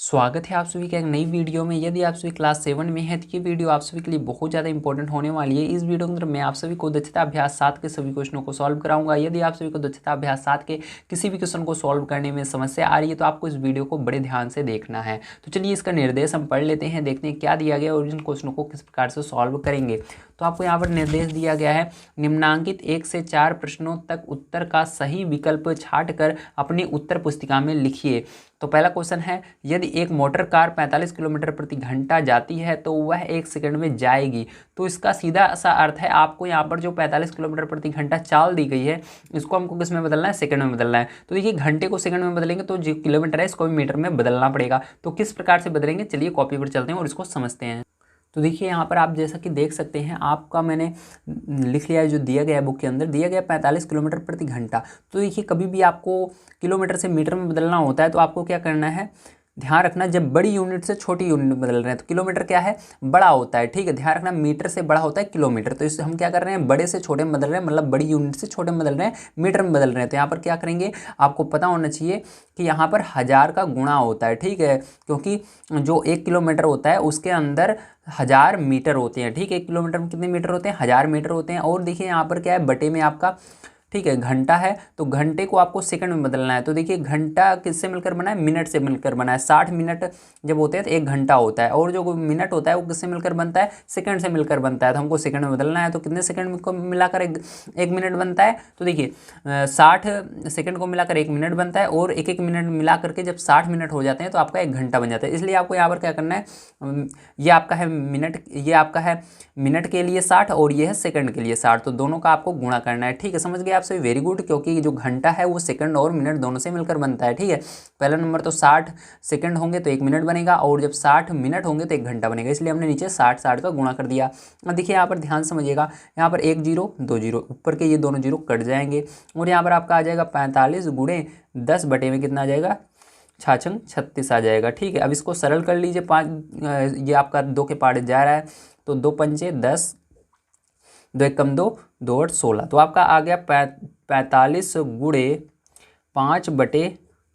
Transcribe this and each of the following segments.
स्वागत है आप सभी का एक नई वीडियो में। यदि आप सभी क्लास 7 में हैं तो ये वीडियो आप सभी के लिए बहुत ज़्यादा इंपॉर्टेंट होने वाली है। इस वीडियो के अंदर मैं आप सभी को दक्षता अभ्यास 7 के सभी क्वेश्चनों को सॉल्व कराऊंगा। यदि आप सभी को दक्षता अभ्यास 7 के किसी भी क्वेश्चन को सॉल्व करने में समस्या आ रही है तो आपको इस वीडियो को बड़े ध्यान से देखना है। तो चलिए इसका निर्देश हम पढ़ लेते हैं, देखते हैं क्या दिया गया और इन क्वेश्चनों को किस प्रकार से सॉल्व करेंगे। तो आपको यहाँ पर निर्देश दिया गया है, निम्नांकित 1 से 4 प्रश्नों तक उत्तर का सही विकल्प छांटकर अपनी उत्तर पुस्तिका में लिखिए। तो पहला क्वेश्चन है, यदि एक मोटर कार 45 किलोमीटर प्रति घंटा जाती है तो वह 1 सेकंड में जाएगी। तो इसका सीधा सा अर्थ है, आपको यहाँ पर जो 45 किलोमीटर प्रति घंटा चाल दी गई है इसको हमको किस में बदलना है, सेकंड में बदलना है। तो देखिए घंटे को सेकंड में बदलेंगे तो जो किलोमीटर है इसको भी मीटर में बदलना पड़ेगा। तो किस प्रकार से बदलेंगे, चलिए कॉपी पर चलते हैं और इसको समझते हैं। तो देखिए यहाँ पर आप जैसा कि देख सकते हैं, आपका मैंने लिख लिया है जो दिया गया है बुक के अंदर, दिया गया 45 किलोमीटर प्रति घंटा। तो देखिए कभी भी आपको किलोमीटर से मीटर में बदलना होता है तो आपको क्या करना है, ध्यान रखना, जब बड़ी यूनिट से छोटी यूनिट में बदल रहे हैं तो किलोमीटर क्या है, बड़ा होता है, ठीक है। ध्यान रखना मीटर से बड़ा होता है किलोमीटर। तो इससे हम क्या कर रहे हैं, बड़े से छोटे में बदल रहे हैं, मतलब बड़ी यूनिट से छोटे में बदल रहे हैं, मीटर में बदल रहे हैं। तो यहाँ पर क्या करेंगे, आपको पता होना चाहिए कि यहाँ पर 1000 का गुणा होता है, ठीक है, क्योंकि जो 1 किलोमीटर होता है उसके अंदर 1000 मीटर होते हैं, ठीक है। 1 किलोमीटर में कितने मीटर होते हैं, 1000 मीटर होते हैं। और देखिए यहाँ पर क्या है, बटे में आपका, ठीक है, घंटा है तो घंटे को आपको सेकंड में बदलना है। तो देखिए घंटा किससे मिलकर बना है, मिनट से मिलकर बना है। 60 मिनट जब होते हैं तो 1 घंटा होता है, और जो मिनट होता है वो किससे मिलकर बनता है, सेकंड से मिलकर बनता है। तो हमको सेकंड में बदलना है, तो कितने सेकंड को मिलाकर एक मिनट बनता है। तो देखिए 60 सेकंड को मिलाकर 1 मिनट बनता है, और एक मिनट मिला करके जब 60 मिनट हो जाते हैं तो आपका 1 घंटा बन जाता है। इसलिए आपको यहाँ पर क्या करना है, ये आपका है मिनट, ये आपका है मिनट के लिए 60 और ये है सेकंड के लिए 60। तो दोनों का आपको गुणा करना है, ठीक है। समझ गए आप सभी, वेरी गुड, क्योंकि जो घंटा है वो सेकंड और मिनट दोनों से मिलकर बनता है, ठीक है। पहला नंबर तो 60 सेकंड होंगे तो 1 मिनट बनेगा, और जब 60 मिनट होंगे तो 1 घंटा बनेगा। इसलिए हमने नीचे 60 का गुणा कर दिया। अब देखिए यहाँ पर ध्यान समझिएगा, यहाँ पर 1 जीरो 2 जीरो, ऊपर के ये दोनों जीरो कट जाएंगे, और यहाँ पर आपका आ जाएगा 45 गुणे 10 बटे में कितना आ जाएगा, 6 36 आ जाएगा, ठीक है। अब इसको सरल कर लीजिए, 5 ये आपका 2 के पार्ट जा रहा है तो 2 पंचे 10, 2 एक कम 2, 2 8 16। तो आपका आ गया 45 गुणे 5 बटे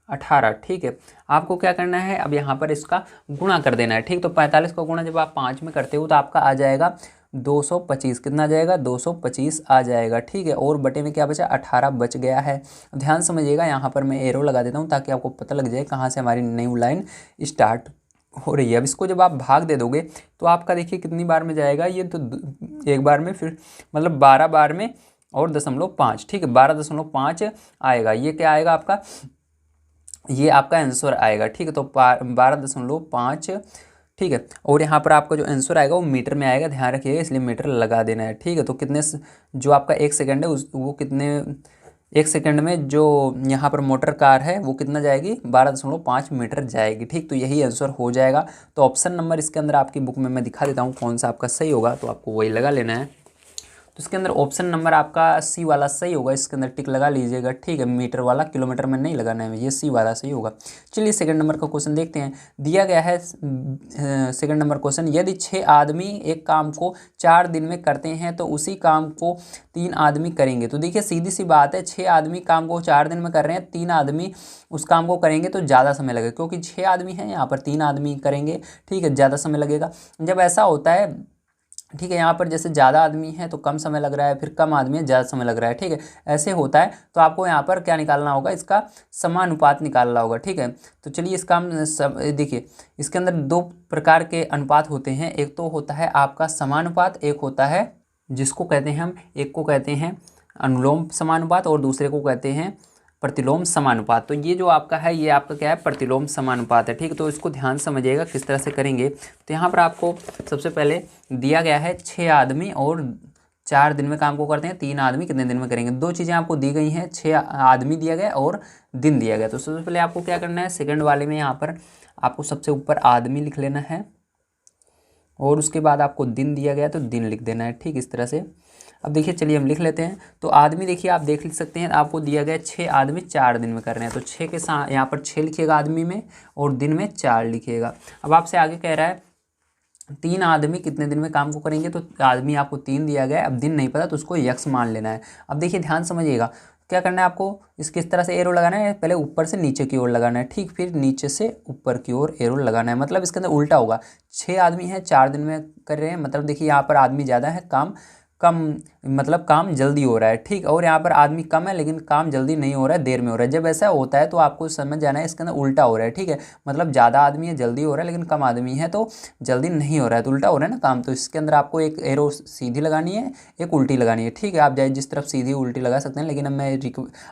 18, ठीक है। आपको क्या करना है, अब यहाँ पर इसका गुणा कर देना है, ठीक। तो 45 का गुणा जब आप 5 में करते हो तो आपका आ जाएगा 225, कितना आ जाएगा, 225 आ जाएगा, ठीक है। और बटे में क्या बचा, 18 बच गया है। ध्यान समझिएगा, यहाँ पर मैं एरो लगा देता हूँ ताकि आपको पता लग जाए कहाँ से हमारी न्यू लाइन स्टार्ट हो रही है। अब इसको जब आप भाग दे दोगे तो आपका देखिए कितनी बार में जाएगा, ये तो एक बार में, फिर मतलब 12 बार में और 0.5, ठीक है, 12.5 आएगा। ये क्या आएगा आपका, ये आपका आंसर आएगा, ठीक है। तो 12.5, ठीक है। और यहाँ पर आपका जो आंसर आएगा वो मीटर में आएगा, ध्यान रखिएगा, इसलिए मीटर लगा देना है, ठीक है। तो कितने जो आपका 1 सेकंड है वो कितने, 1 सेकंड में जो यहाँ पर मोटर कार है वो कितना जाएगी, 12.5 मीटर जाएगी, ठीक। तो यही आंसर हो जाएगा। तो ऑप्शन नंबर इसके अंदर आपकी बुक में मैं दिखा देता हूँ कौन सा आपका सही होगा, तो आपको वही लगा लेना है। तो इसके अंदर ऑप्शन नंबर आपका सी वाला सही होगा, इसके अंदर टिक लगा लीजिएगा, ठीक है। मीटर वाला किलोमीटर में नहीं लगाना है, ये सी वाला सही होगा। चलिए सेकंड नंबर का क्वेश्चन देखते हैं। दिया गया है सेकंड नंबर क्वेश्चन, यदि 6 आदमी एक काम को 4 दिन में करते हैं तो उसी काम को 3 आदमी करेंगे। तो देखिए सीधी सी बात है, 6 आदमी काम को 4 दिन में कर रहे हैं, 3 आदमी उस काम को करेंगे तो ज़्यादा समय लगेगा, क्योंकि 6 आदमी हैं, यहाँ पर 3 आदमी करेंगे, ठीक है, ज़्यादा समय लगेगा। जब ऐसा होता है, ठीक है, यहाँ पर जैसे ज़्यादा आदमी है तो कम समय लग रहा है, फिर कम आदमी है ज़्यादा समय लग रहा है, ठीक है, ऐसे होता है। तो आपको यहाँ पर क्या निकालना होगा, इसका समानुपात निकालना होगा, ठीक है। तो चलिए इसका हम देखिए, इसके अंदर 2 प्रकार के अनुपात होते हैं, एक तो होता है आपका समानुपात, एक होता है जिसको कहते हैं हम, एक को कहते हैं अनुलोम समानुपात और दूसरे को कहते हैं प्रतिलोम समानुपात। तो ये जो आपका है ये आपका क्या है, प्रतिलोम समानुपात है, ठीक। तो इसको ध्यान समझिएगा किस तरह से करेंगे। तो यहाँ पर आपको सबसे पहले दिया गया है 6 आदमी और 4 दिन में काम को करते हैं, 3 आदमी कितने दिन में करेंगे। 2 चीज़ें आपको दी गई हैं, 6 आदमी दिया गया और दिन दिया गया। तो सबसे पहले आपको क्या करना है, सेकंड वाले में यहाँ पर आपको सबसे ऊपर आदमी लिख लेना है, और उसके बाद आपको दिन दिया गया तो दिन लिख देना है, ठीक, इस तरह से। अब देखिए चलिए हम लिख लेते हैं। तो आदमी देखिए आप देख सकते हैं, आपको दिया गया 6 आदमी 4 दिन में कर रहे हैं, तो 6 के साथ यहाँ पर 6 लिखिएगा आदमी में, और दिन में 4 लिखिएगा। अब आपसे आगे कह रहा है 3 आदमी कितने दिन में काम को करेंगे, तो आदमी आपको 3 दिया गया है, अब दिन नहीं पता तो उसको यक्स मान लेना है। अब देखिए ध्यान समझिएगा, क्या करना है आपको, इसके इस तरह से एरो लगाना है, पहले ऊपर से नीचे की ओर लगाना है, ठीक, फिर नीचे से ऊपर की ओर एरो लगाना है। मतलब इसके अंदर उल्टा होगा, 6 आदमी हैं 4 दिन में कर रहे हैं, मतलब देखिए यहाँ पर आदमी ज़्यादा है, काम कम, मतलब काम जल्दी हो रहा है, ठीक। और यहाँ पर आदमी कम है लेकिन काम जल्दी नहीं हो रहा है, देर में हो रहा है। जब ऐसा होता है तो आपको समझ जाना है इसके अंदर उल्टा हो रहा है, ठीक है। मतलब ज़्यादा आदमी है जल्दी हो रहा है, लेकिन कम आदमी है तो जल्दी नहीं हो रहा है, तो उल्टा हो रहा है ना काम। तो इसके अंदर आपको एक एरो सीधी लगानी है, एक उल्टी लगानी है, ठीक है। आप चाहे जिस तरफ सीधी उल्टी लगा सकते हैं, लेकिन अब मैं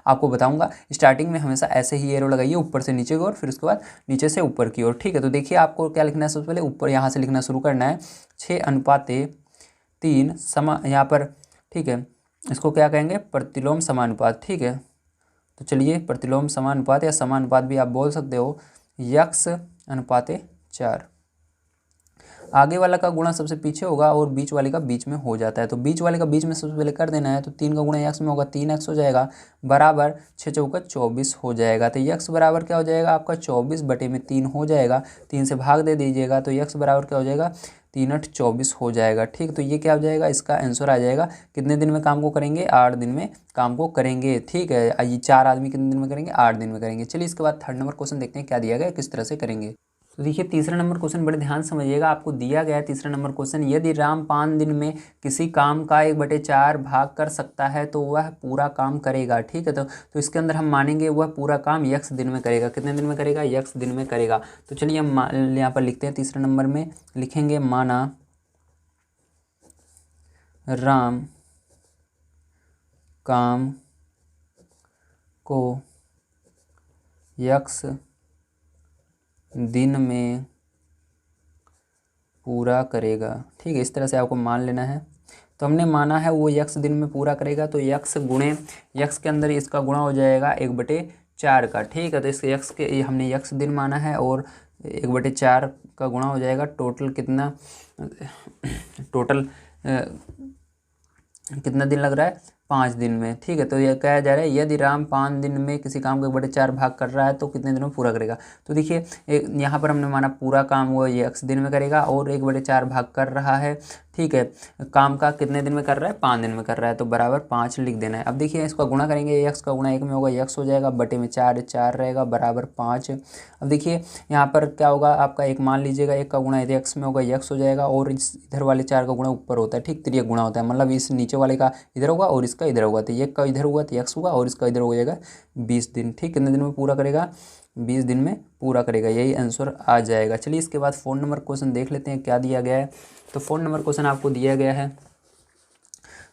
आपको बताऊँगा। स्टार्टिंग में हमेशा ऐसे ही एरो लगाइए, ऊपर से नीचे की ओर, फिर उसके बाद नीचे से ऊपर की ओर, ठीक है। तो देखिए आपको क्या लिखना है, सबसे पहले ऊपर यहाँ से लिखना शुरू करना है, 6:3 समा यहाँ पर, ठीक है। इसको क्या कहेंगे, प्रतिलोम समानुपात, ठीक है। तो चलिए प्रतिलोम समानुपात या समानुपात भी आप बोल सकते हो, x/4। आगे वाला का गुणा सबसे पीछे होगा और बीच वाले का बीच में हो जाता है, तो बीच वाले का बीच में सबसे पहले कर देना है। तो 3 का गुणा x में होगा, 3x हो जाएगा, बराबर 6 चौका 24 हो जाएगा। तो x बराबर क्या हो जाएगा आपका, 24/3 हो जाएगा। 3 से भाग दे दीजिएगा तो x बराबर क्या हो जाएगा, 3×8 24 हो जाएगा, ठीक। तो ये क्या हो जाएगा, इसका आंसर आ जाएगा। कितने दिन में काम को करेंगे, 8 दिन में काम को करेंगे, ठीक है। ये 4 आदमी कितने दिन में करेंगे, 8 दिन में करेंगे। चलिए इसके बाद थर्ड नंबर क्वेश्चन देखते हैं क्या दिया गया है, किस तरह से करेंगे। तो देखिए तीसरा नंबर क्वेश्चन बड़े ध्यान से समझिएगा, आपको दिया गया है तीसरा नंबर क्वेश्चन, यदि राम 5 दिन में किसी काम का 1/4 भाग कर सकता है तो वह पूरा काम करेगा, ठीक है। तो इसके अंदर हम मानेंगे वह पूरा काम x दिन में करेगा। कितने दिन में करेगा, x दिन में करेगा। तो चलिए हम यहाँ पर लिखते हैं, तीसरे नंबर में लिखेंगे, माना राम काम को x दिन में पूरा करेगा, ठीक है। इस तरह से आपको मान लेना है। तो हमने माना है वो x दिन में पूरा करेगा, तो x गुणे x के अंदर इसका गुणा हो जाएगा 1/4 का, ठीक है। तो इस x के हमने x दिन माना है और 1/4 का गुणा हो जाएगा, टोटल कितना, टोटल कितना दिन लग रहा है, 5 दिन में, ठीक है। तो ये कहा जा रहा है यदि राम 5 दिन में किसी काम को 1/4 भाग कर रहा है तो कितने दिनों में पूरा करेगा। तो देखिए यहाँ पर हमने माना पूरा काम वो ये x दिन में करेगा और 1/4 भाग कर रहा है, ठीक है। काम का कितने दिन में कर रहा है, 5 दिन में कर रहा है, तो बराबर 5 लिख देना है। अब देखिए इसका गुणा करेंगे, x का गुणा 1 में होगा, x हो जाएगा, बटे में 4 रहेगा, बराबर 5। अब देखिए यहाँ पर क्या होगा आपका, एक मान लीजिएगा, 1 का गुणा यदि x में होगा x हो जाएगा, और इधर वाले 4 का गुणा ऊपर होता है, ठीक, तिर्यक गुणा होता है, मतलब इस नीचे वाले का इधर होगा और इसका इधर होगा, तो 1 का इधर हुआ तो x होगा और इसका इधर हो जाएगा 20 दिन, ठीक। कितने दिन में पूरा करेगा, 20 दिन में पूरा करेगा, यही आंसर आ जाएगा। चलिए इसके बाद 4 नंबर क्वेश्चन देख लेते हैं क्या दिया गया है। तो 4 नंबर क्वेश्चन आपको दिया गया है,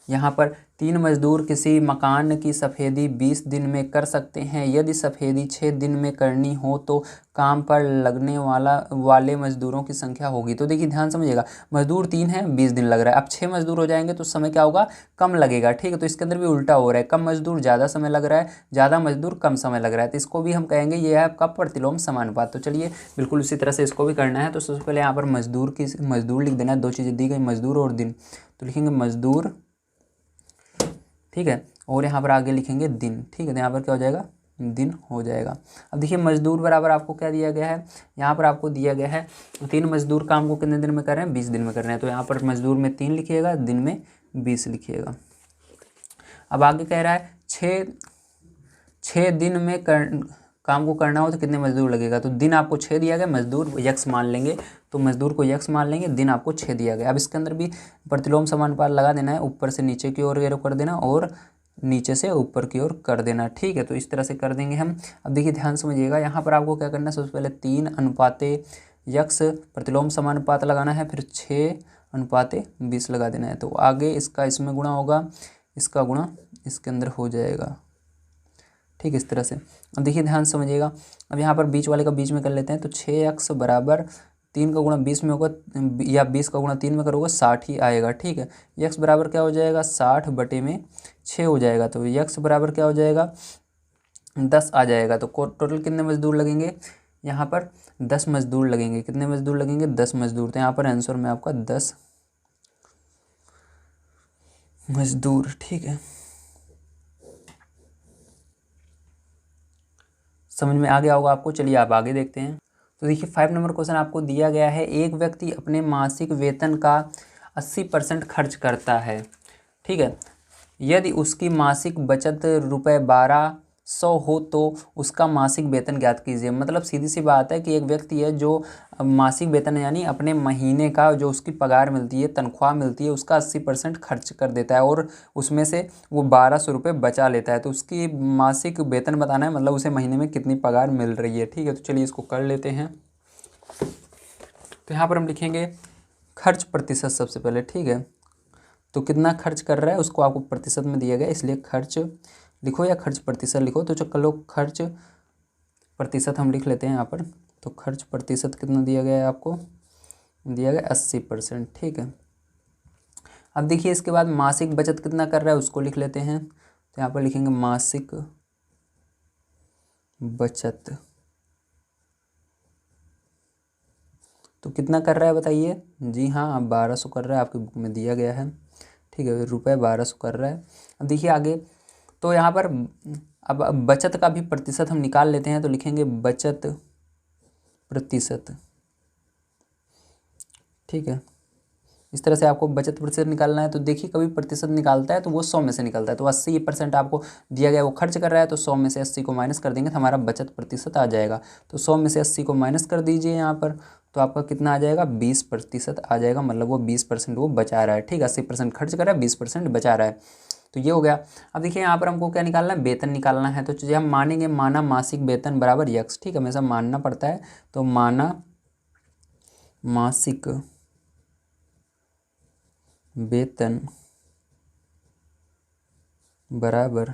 यहाँ पर 3 मजदूर किसी मकान की सफ़ेदी 20 दिन में कर सकते हैं, यदि सफ़ेदी 6 दिन में करनी हो तो काम पर लगने वाले मजदूरों की संख्या होगी। तो देखिए ध्यान समझिएगा, मजदूर 3 हैं, 20 दिन लग रहा है, अब 6 मजदूर हो जाएंगे तो समय क्या होगा, कम लगेगा, ठीक है। तो इसके अंदर भी उल्टा हो रहा है, कम मजदूर ज़्यादा समय लग रहा है, ज़्यादा मजदूर कम समय लग रहा है, तो इसको भी हम कहेंगे ये है आपका प्रतिलोम समानुपात। तो चलिए बिल्कुल उसी तरह से इसको भी करना है। तो सबसे पहले यहाँ पर मजदूर लिख देना है, 2 चीज़ें दी गई, मजदूर और दिन, तो लिखेंगे मजदूर, ठीक है, और यहाँ पर आगे लिखेंगे दिन, ठीक है। तो यहाँ पर क्या हो जाएगा, दिन हो जाएगा। अब देखिए मजदूर बराबर आपको क्या दिया गया है, यहाँ पर आपको दिया गया है 3 मजदूर काम को कितने दिन में कर रहे हैं, 20 दिन में कर रहे हैं, तो यहाँ पर मजदूर में 3 लिखिएगा, दिन में 20 लिखिएगा। अब आगे कह रहा है 6 दिन में काम को करना हो तो कितने मजदूर लगेगा। तो दिन आपको 6 दिया गया, मजदूर x मान लेंगे, तो मजदूर को x मान लेंगे, दिन आपको 6 दिया गया। अब इसके अंदर भी प्रतिलोम समानुपात लगा देना है, ऊपर से नीचे की ओर एरो कर देना और नीचे से ऊपर की ओर कर देना, ठीक है। तो इस तरह से कर देंगे हम। अब देखिए ध्यान समझिएगा, यहाँ पर आपको क्या करना है, सबसे पहले 3:x प्रतिलोम समानुपात लगाना है, फिर 6:20 लगा देना है। तो आगे इसका इसमें गुणा होगा, इसका गुणा इसके अंदर हो जाएगा, ठीक, इस तरह से। अब देखिए ध्यान समझिएगा, अब यहाँ पर बीच वाले का बीच में कर लेते हैं। तो 6x बराबर 3 का गुणा 20 में होगा, या 20 का गुणा 3 में करोगे 60 ही आएगा, ठीक है। x बराबर क्या हो जाएगा, 60/6 हो जाएगा। तो x बराबर क्या हो जाएगा, 10 आ जाएगा। तो टोटल कितने मजदूर लगेंगे, यहाँ पर 10 मजदूर लगेंगे। कितने मजदूर लगेंगे, 10 मजदूर। तो यहाँ पर आंसर में आपका 10 मजदूर, ठीक है। समझ में आ गया होगा आपको। चलिए आप आगे देखते हैं। तो देखिए 5 नंबर क्वेश्चन आपको दिया गया है, एक व्यक्ति अपने मासिक वेतन का 80% खर्च करता है, ठीक है। यदि उसकी मासिक बचत ₹1200 हो तो उसका मासिक वेतन ज्ञात कीजिए। मतलब सीधी सी बात है कि एक व्यक्ति है जो मासिक वेतन यानी अपने महीने का जो उसकी पगार मिलती है, तनख्वाह मिलती है, उसका 80% खर्च कर देता है और उसमें से वो ₹1200 बचा लेता है। तो उसकी मासिक वेतन बताना है, मतलब उसे महीने में कितनी पगार मिल रही है। ठीक है, तो चलिए इसको कर लेते हैं। तो यहाँ पर हम लिखेंगे खर्च प्रतिशत सबसे पहले। ठीक है, तो कितना खर्च कर रहा है उसको आपको प्रतिशत में दिया गया, इसलिए खर्च लिखो या खर्च प्रतिशत लिखो। तो चलो खर्च प्रतिशत हम लिख लेते हैं यहाँ पर। तो खर्च प्रतिशत कितना दिया गया है आपको, दिया गया 80%। ठीक है, अब देखिए इसके बाद मासिक बचत कितना कर रहा है उसको लिख लेते हैं। तो यहाँ पर लिखेंगे मासिक बचत, तो कितना कर रहा है बताइए। जी हाँ, अब 1200 कर रहा है, आपकी बुक में दिया गया है। ठीक है, ₹1200 कर रहा है। अब देखिए आगे, तो यहाँ पर अब बचत का भी प्रतिशत हम निकाल लेते हैं। तो लिखेंगे बचत प्रतिशत। ठीक है, इस तरह से आपको बचत प्रतिशत निकालना है। तो देखिए कभी प्रतिशत निकालता है तो वो 100 में से निकलता है। तो 80% आपको दिया गया, वो खर्च कर रहा है, तो 100 में से 80 को माइनस कर देंगे तो हमारा बचत प्रतिशत आ जाएगा। तो 100 में से 80 को माइनस कर दीजिए यहाँ पर, तो आपका कितना आ जाएगा, 20% आ जाएगा। मतलब वो 20% वो बचा रहा है। ठीक है, 80% खर्च कर रहा है, 20% बचा रहा है। तो ये हो गया। अब देखिए यहाँ पर हमको क्या निकालना है, वेतन निकालना है। तो चलिए हम मानेंगे माना मासिक वेतन बराबर यक्स। ठीक है, हमेशा मानना पड़ता है। तो माना मासिक वेतन बराबर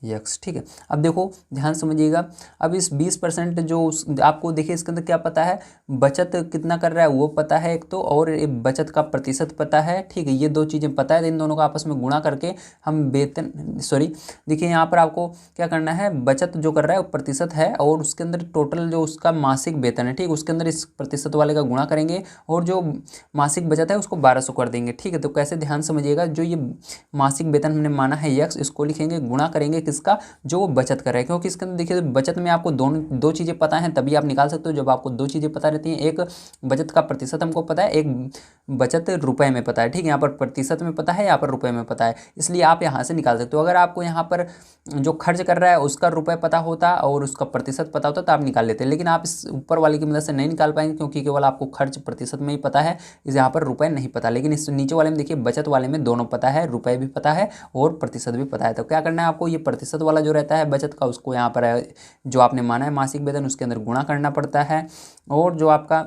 यक्स। ठीक है, अब देखो ध्यान समझिएगा। अब इस 20% जो उस आपको देखिए इसके अंदर क्या पता है, बचत कितना कर रहा है वो पता है एक तो, और ये बचत का प्रतिशत पता है। ठीक है, ये दो चीज़ें पता है। तो इन दोनों का आपस में गुणा करके हम वेतन देखिए यहाँ पर आपको क्या करना है, बचत जो कर रहा है वो प्रतिशत है, और उसके अंदर टोटल जो उसका मासिक वेतन है, ठीक, उसके अंदर इस प्रतिशत वाले का गुणा करेंगे, और जो मासिक बचत है उसको 1200 कर देंगे। ठीक है, तो कैसे, ध्यान समझिएगा। जो ये मासिक वेतन हमने माना है यक्स, इसको लिखेंगे गुणा करेंगे किसका, जो वो बचत कर रहा है। क्योंकि इसके अंदर देखिए बचत में आपको दो चीज़ें पता हैं तभी आप निकाल सकते हो। जब आपको दो चीज़ें पता रहती हैं, एक बचत का प्रतिशत हमको पता है, एक बचत रुपए में पता है। ठीक है, यहाँ पर प्रतिशत में पता है, यहाँ पर रुपए में पता है, इसलिए आप यहाँ से निकाल सकते हो। अगर आपको यहाँ पर जो खर्च कर रहा है उसका रुपए पता होता और उसका प्रतिशत पता होता तो आप निकाल लेते, लेकिन आप इस ऊपर वाले की मदद से नहीं निकाल पाएंगे, क्योंकि केवल आपको खर्च प्रतिशत में ही पता है, इस यहाँ पर रुपए नहीं पता। लेकिन इस नीचे वाले में देखिए बचत वाले में दोनों पता है, रुपए भी पता है और प्रतिशत भी पता है। तो क्या करना है आपको, ये प्रतिशत वाला जो रहता है बचत का, उसको यहाँ पर जो आपने माना है मासिक वेतन उसके अंदर गुणा करना पड़ता है, और जो आपका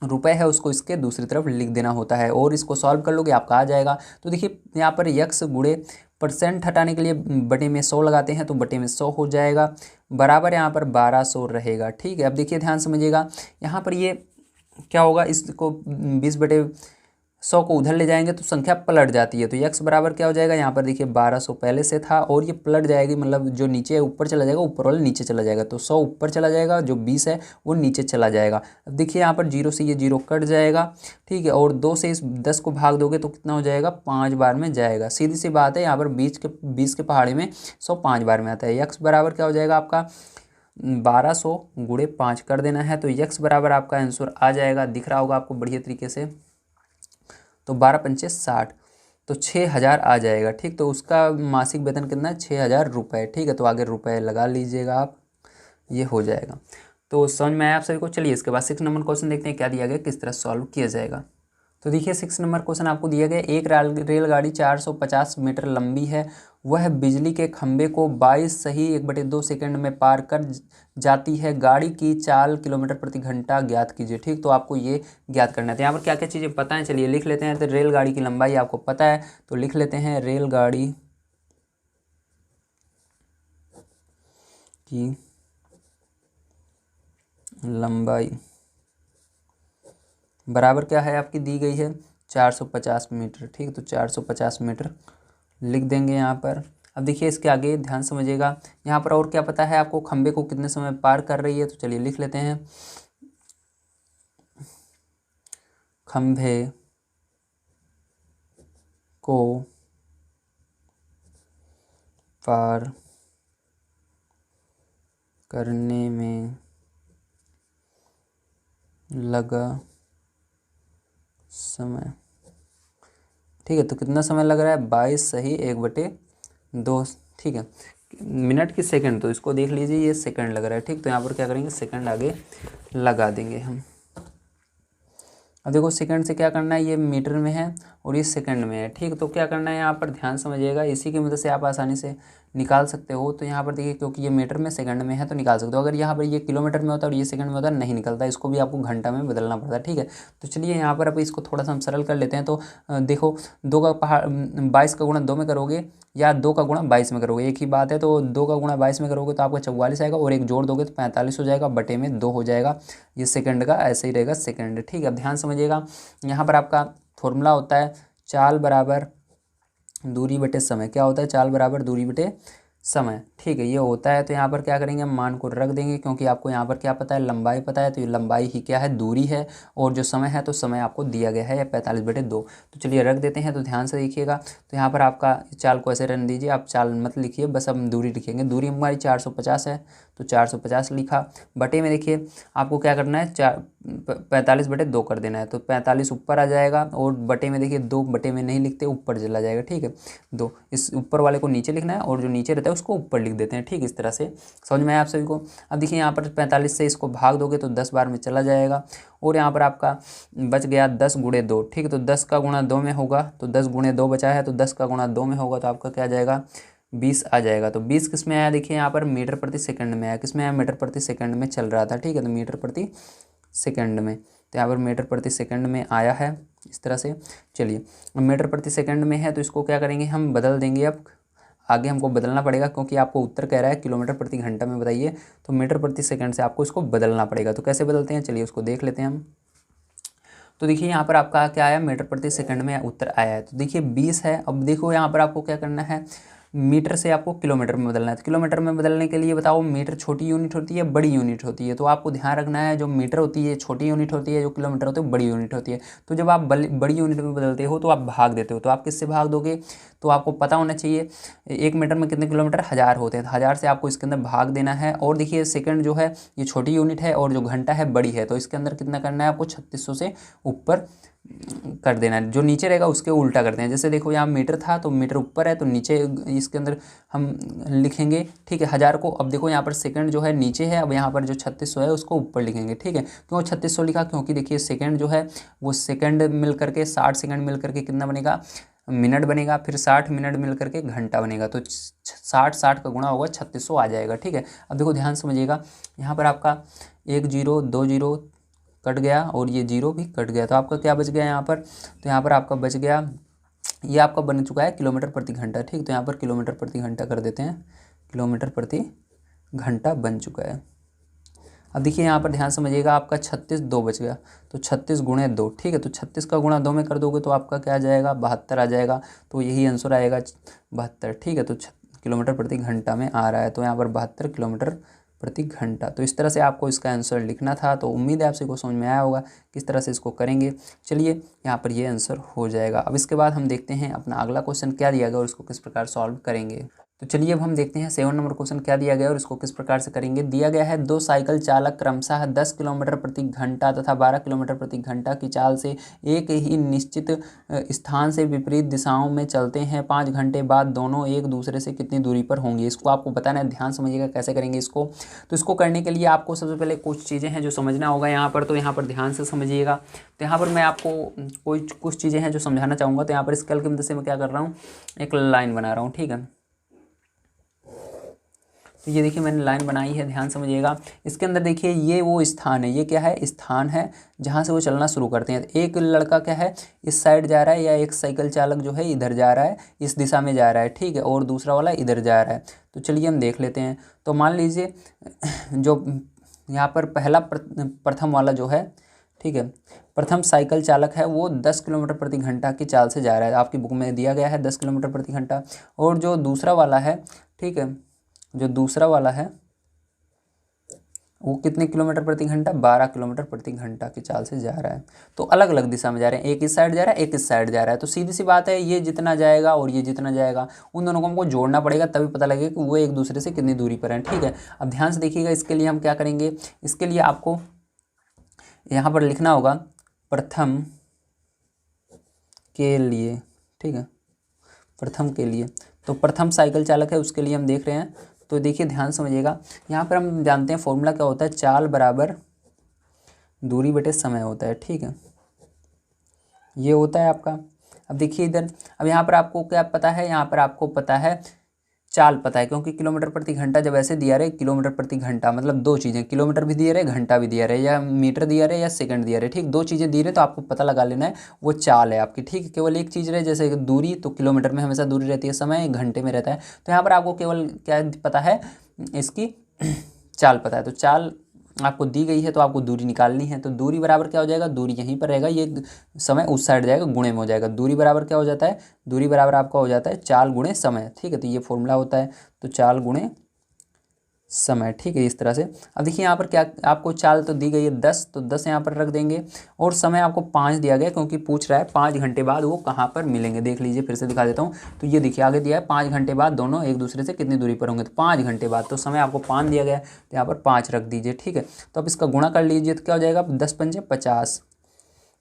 रुपए है उसको इसके दूसरी तरफ लिख देना होता है, और इसको सॉल्व कर लोगे आपका आ जाएगा। तो देखिए यहाँ पर यक्स गुणे परसेंट हटाने के लिए बटे में 100 लगाते हैं, तो बटे में 100 हो जाएगा, बराबर यहाँ पर 1200 रहेगा। ठीक है, अब देखिए ध्यान समझिएगा, यहाँ पर ये क्या होगा, इसको 20/100 को उधर ले जाएंगे तो संख्या पलट जाती है। तो यक्स बराबर क्या हो जाएगा, यहाँ पर देखिए 1200 पहले से था और ये पलट जाएगी, मतलब जो नीचे है ऊपर चला जाएगा, ऊपर वाला नीचे चला जाएगा। तो 100 ऊपर चला जाएगा, जो 20 है वो नीचे चला जाएगा। अब देखिए यहाँ पर 0 से ये 0 कट जाएगा। ठीक है, और 2 से इस 10 को भाग दोगे तो कितना हो जाएगा, 5 बार में जाएगा। सीधी सी बात है, यहाँ पर 20 के पहाड़े में 100 5 बार में आता है। यक्स बराबर क्या हो जाएगा आपका, 1200 गुणे 5 कर देना है। तो यक्स बराबर आपका आंसर आ जाएगा, दिख रहा होगा आपको बढ़िया तरीके से। तो 12×5 = 60, तो 6000 आ जाएगा। ठीक, तो उसका मासिक वेतन कितना है, 6000 रुपये। ठीक है, तो आगे रुपए लगा लीजिएगा आप, ये हो जाएगा। तो समझ में आया आप सभी को। चलिए इसके बाद 6 नंबर क्वेश्चन देखते हैं क्या दिया गया, किस तरह सॉल्व किया जाएगा। तो देखिए 6 नंबर क्वेश्चन आपको दिया गया, एक रेलगाड़ी 450 मीटर लंबी है, वह बिजली के खंभे को 22 सही 1/2 सेकंड में पार कर जाती है, गाड़ी की चाल किलोमीटर प्रति घंटा ज्ञात कीजिए। ठीक, तो आपको ये ज्ञात करना है। तो यहाँ पर क्या क्या चीज़ें पता है, चलिए लिख लेते हैं। तो रेलगाड़ी की लंबाई आपको पता है, तो लिख लेते हैं रेलगाड़ी की लंबाई बराबर क्या है आपकी दी गई है, 450 मीटर। ठीक, तो 450 मीटर लिख देंगे यहाँ पर। अब देखिए इसके आगे ध्यान समझिएगा, यहाँ पर और क्या पता है आपको, खंबे को कितने समय पार कर रही है। तो चलिए लिख लेते हैं, खंबे को पार करने में लगा समय। ठीक है। तो कितना समय लग रहा है, 22 सही 1/2, ठीक है। मिनट की सेकंड, तो इसको देख लीजिए, ये सेकंड लग रहा है, ठीक। तो यहाँ पर क्या करेंगे, सेकंड आगे लगा देंगे हम। अब देखो सेकंड से क्या करना है, ये मीटर में है और ये सेकंड में है, ठीक। तो क्या करना है यहाँ पर ध्यान समझिएगा, इसी की मदद से आप आसानी से निकाल सकते हो। तो यहाँ पर देखिए, क्योंकि ये मीटर में सेकंड में है तो निकाल सकते हो। अगर यहाँ पर ये किलोमीटर में होता और ये सेकंड में होता नहीं निकलता, इसको भी आपको घंटा में बदलना पड़ता है, ठीक है। तो चलिए यहाँ पर अब इसको थोड़ा सा हम सरल कर लेते हैं। तो देखो 22 का गुणा 2 में करोगे या 2 का गुणा 22 में करोगे, एक ही बात है। तो 2 का गुणा 22 में करोगे तो आपका 44 आएगा, और एक जोड़ दोगे तो 45 हो जाएगा, बटे में 2 हो जाएगा। ये सेकंड का ऐसे ही रहेगा, सेकंड, ठीक है। अब ध्यान समझिएगा, यहाँ पर आपका फॉर्मूला होता है चाल बराबर दूरी बटे समय। क्या होता है, चाल बराबर दूरी बटे समय, ठीक है, ये होता है। तो यहाँ पर क्या करेंगे, हम मान को रख देंगे, क्योंकि आपको यहाँ पर क्या पता है, लंबाई पता है। तो ये लंबाई ही क्या है, दूरी है, और जो समय है तो समय आपको दिया गया है या 45/2। तो चलिए रख देते हैं। तो ध्यान से देखिएगा, तो यहाँ पर आपका चाल को ऐसे रहने दीजिए, आप चाल मत लिखिए, बस हम दूरी लिखेंगे। दूरी हमारी 450 है, तो 450 लिखा। बटे में देखिए आपको क्या करना है, 45/2 कर देना है। तो 45 ऊपर आ जाएगा, और बटे में देखिए 2 बटे में नहीं लिखते, ऊपर चला जाएगा, ठीक है। 2 इस ऊपर वाले को नीचे लिखना है, और जो नीचे रहता है उसको ऊपर लिख देते हैं, ठीक। इस तरह से समझ में आया आप सभी को। अब देखिए यहाँ पर 45 से इसको भाग दोगे तो 10 बार में चला जाएगा, और यहाँ पर आपका बच गया 10 × 2, ठीक है। तो 10 का गुणा 2 में होगा, तो 10 × 2 बचा है, तो 10 का गुणा 2 में होगा, तो आपका क्या आ जाएगा, 20 आ जाएगा। तो 20 किस में आया, देखिए यहाँ पर मीटर प्रति सेकंड में आया। किस में आया, मीटर प्रति सेकंड में चल रहा था, ठीक है। तो मीटर प्रति सेकंड में, तो यहाँ पर मीटर प्रति सेकंड में आया है, इस तरह से। चलिए मीटर प्रति सेकंड में है, तो इसको क्या करेंगे, हम बदल देंगे। अब आगे हमको बदलना पड़ेगा, क्योंकि आपको उत्तर कह रहा है किलोमीटर प्रति घंटा में बताइए, तो मीटर प्रति सेकंड से आपको इसको बदलना पड़ेगा। तो कैसे बदलते हैं, चलिए उसको देख लेते हैं हम। तो देखिए यहाँ पर आपका क्या आया, मीटर प्रति सेकंड में उत्तर आया है। तो देखिए 20 है। अब देखो यहाँ पर आपको क्या करना है, मीटर से आपको किलोमीटर में बदलना है। तो किलोमीटर में बदलने के लिए बताओ, मीटर छोटी यूनिट होती है, बड़ी यूनिट होती है। तो आपको ध्यान रखना है, जो मीटर होती है छोटी यूनिट होती है, जो किलोमीटर होती है बड़ी यूनिट होती है। तो जब आप बड़ी यूनिट में बदलते हो तो आप भाग देते हो। तो आप किससे भाग दोगे, तो आपको पता होना चाहिए 1 मीटर में कितने किलोमीटर, 1000 होते हैं। तो 1000 से आपको इसके अंदर भाग देना है। और देखिए सेकंड जो है ये छोटी यूनिट है, और जो घंटा है बड़ी है, तो इसके अंदर कितना करना है आपको, 3600 से ऊपर कर देना है। जो नीचे रहेगा उसके उल्टा करते हैं। जैसे देखो यहाँ मीटर था, तो मीटर ऊपर है, तो नीचे इसके अंदर हम लिखेंगे, ठीक है, 1000 को। अब देखो यहाँ पर सेकंड जो है नीचे है, अब यहाँ पर जो 3600 है उसको ऊपर लिखेंगे, ठीक है। क्यों 3600 लिखा, क्योंकि देखिए सेकंड जो है वो सेकंड मिल करके 60 सेकंड मिल करके कितना बनेगा, मिनट बनेगा। फिर 60 मिनट मिल करके घंटा बनेगा। तो 60 का गुणा होगा 3600 आ जाएगा, ठीक है। अब देखो ध्यान समझिएगा, यहाँ पर आपका 1 0 2 0 कट गया, और ये 0 भी कट गया। तो आपका क्या बच गया यहाँ पर, तो यहाँ पर आपका बच गया, ये आपका बन चुका है किलोमीटर प्रति घंटा, ठीक। तो यहाँ पर किलोमीटर प्रति घंटा कर देते हैं, किलोमीटर प्रति घंटा बन चुका है। अब देखिए यहाँ पर ध्यान समझिएगा, आपका 36 2 बच गया, तो 36 × 2, ठीक है। तो 36 का गुणा 2 में कर दोगे तो आपका क्या आ जाएगा, 72 आ जाएगा। तो यही आंसर आएगा 72, ठीक है। तो किलोमीटर प्रति घंटा में आ रहा है, तो यहाँ पर 72 किलोमीटर प्रति घंटा। तो इस तरह से आपको इसका आंसर लिखना था। तो उम्मीद है आप सबको समझ में आया होगा किस तरह से इसको करेंगे। चलिए यहाँ पर ये आंसर हो जाएगा। अब इसके बाद हम देखते हैं अपना अगला क्वेश्चन क्या दिया गया और इसको किस प्रकार सॉल्व करेंगे। तो चलिए अब हम देखते हैं 7 नंबर क्वेश्चन क्या दिया गया और इसको किस प्रकार से करेंगे। दिया गया है 2 साइकिल चालक क्रमशः 10 किलोमीटर प्रति घंटा तथा 12 किलोमीटर प्रति घंटा की चाल से एक ही निश्चित स्थान से विपरीत दिशाओं में चलते हैं। 5 घंटे बाद दोनों एक दूसरे से कितनी दूरी पर होंगे, इसको आपको बताना है। ध्यान समझिएगा कैसे करेंगे इसको। तो इसको करने के लिए आपको सबसे पहले कुछ चीज़ें हैं जो समझना होगा यहाँ पर। तो यहाँ पर ध्यान से समझिएगा। तो यहाँ पर मैं आपको कुछ चीज़ें हैं जो समझाना चाहूँगा। तो यहाँ पर स्केल की मदद से मैं क्या कर रहा हूँ, एक लाइन बना रहा हूँ, ठीक है। तो ये देखिए मैंने लाइन बनाई है, ध्यान समझिएगा। इसके अंदर देखिए ये वो स्थान है, ये क्या है, स्थान है जहाँ से वो चलना शुरू करते हैं। एक लड़का क्या है इस साइड जा रहा है, या एक साइकिल चालक जो है इधर जा रहा है, इस दिशा में जा रहा है, ठीक है, और दूसरा वाला इधर जा रहा है। तो चलिए हम देख लेते हैं। तो मान लीजिए जो यहाँ पर पहला प्रथम वाला जो है, ठीक है, प्रथम साइकिल चालक है वो 10 किलोमीटर प्रति घंटा की चाल से जा रहा है। आपकी बुक में दिया गया है 10 किलोमीटर प्रति घंटा। और जो दूसरा वाला है, ठीक है, जो दूसरा वाला है वो कितने किलोमीटर प्रति घंटा, 12 किलोमीटर प्रति घंटा की चाल से जा रहा है। तो अलग अलग दिशा में जा रहे हैं, एक इस साइड जा रहा है, एक इस साइड जा रहा है। तो सीधी सी बात है, ये जितना जाएगा और ये जितना जाएगा उन दोनों को हमको जोड़ना पड़ेगा, तभी पता लगेगा कि वो एक दूसरे से कितनी दूरी पर हैं, ठीक है। अब ध्यान से देखिएगा, इसके लिए हम क्या करेंगे, इसके लिए आपको यहाँ पर लिखना होगा प्रथम के लिए ठीक है, प्रथम के लिए। तो प्रथम साइकिल चालक है उसके लिए हम देख रहे हैं। तो देखिए ध्यान समझिएगा, यहाँ पर हम जानते हैं फॉर्मूला क्या होता है, चाल बराबर दूरी बटे समय होता है। ठीक है, ये होता है आपका। अब देखिए इधर, अब यहाँ पर आपको क्या पता है, यहाँ पर आपको पता है चाल पता है, क्योंकि किलोमीटर प्रति घंटा जब ऐसे दिया रहे, किलोमीटर प्रति घंटा मतलब दो चीज़ें, किलोमीटर भी दिया रहे, घंटा भी दिया रहे, या मीटर दिया रहे या सेकंड दिया रहे, ठीक, दो चीज़ें दी रहे, तो आपको पता लगा लेना है वो चाल है आपकी। ठीक है, केवल एक चीज़ रहे, जैसे दूरी, तो किलोमीटर में हमेशा दूरी रहती है, समय घंटे में रहता है। तो यहाँ पर आपको केवल क्या पता है, इसकी चाल पता है। तो चाल आपको दी गई है तो आपको दूरी निकालनी है। तो दूरी बराबर क्या हो जाएगा, दूरी यहीं पर रहेगा, ये समय उस साइड जाएगा, गुणे में हो जाएगा। दूरी बराबर क्या हो जाता है, दूरी बराबर आपका हो जाता है चाल गुणे समय। ठीक है, तो ये फॉर्मूला होता है, तो चाल गुणे समय। ठीक है, इस तरह से। अब देखिए यहाँ पर क्या, आपको चाल तो दी गई है 10, तो 10 यहाँ पर रख देंगे, और समय आपको 5 दिया गया, क्योंकि पूछ रहा है 5 घंटे बाद वो कहाँ पर मिलेंगे। देख लीजिए, फिर से दिखा देता हूँ। तो ये देखिए आगे दिया है 5 घंटे बाद दोनों एक दूसरे से कितनी दूरी पर होंगे, तो 5 घंटे बाद। तो समय आपको 5 दिया गया है, तो यहाँ पर 5 रख दीजिए। ठीक है, तो अब इसका गुणा कर लीजिए, तो क्या हो जाएगा, 10 पंजे 50,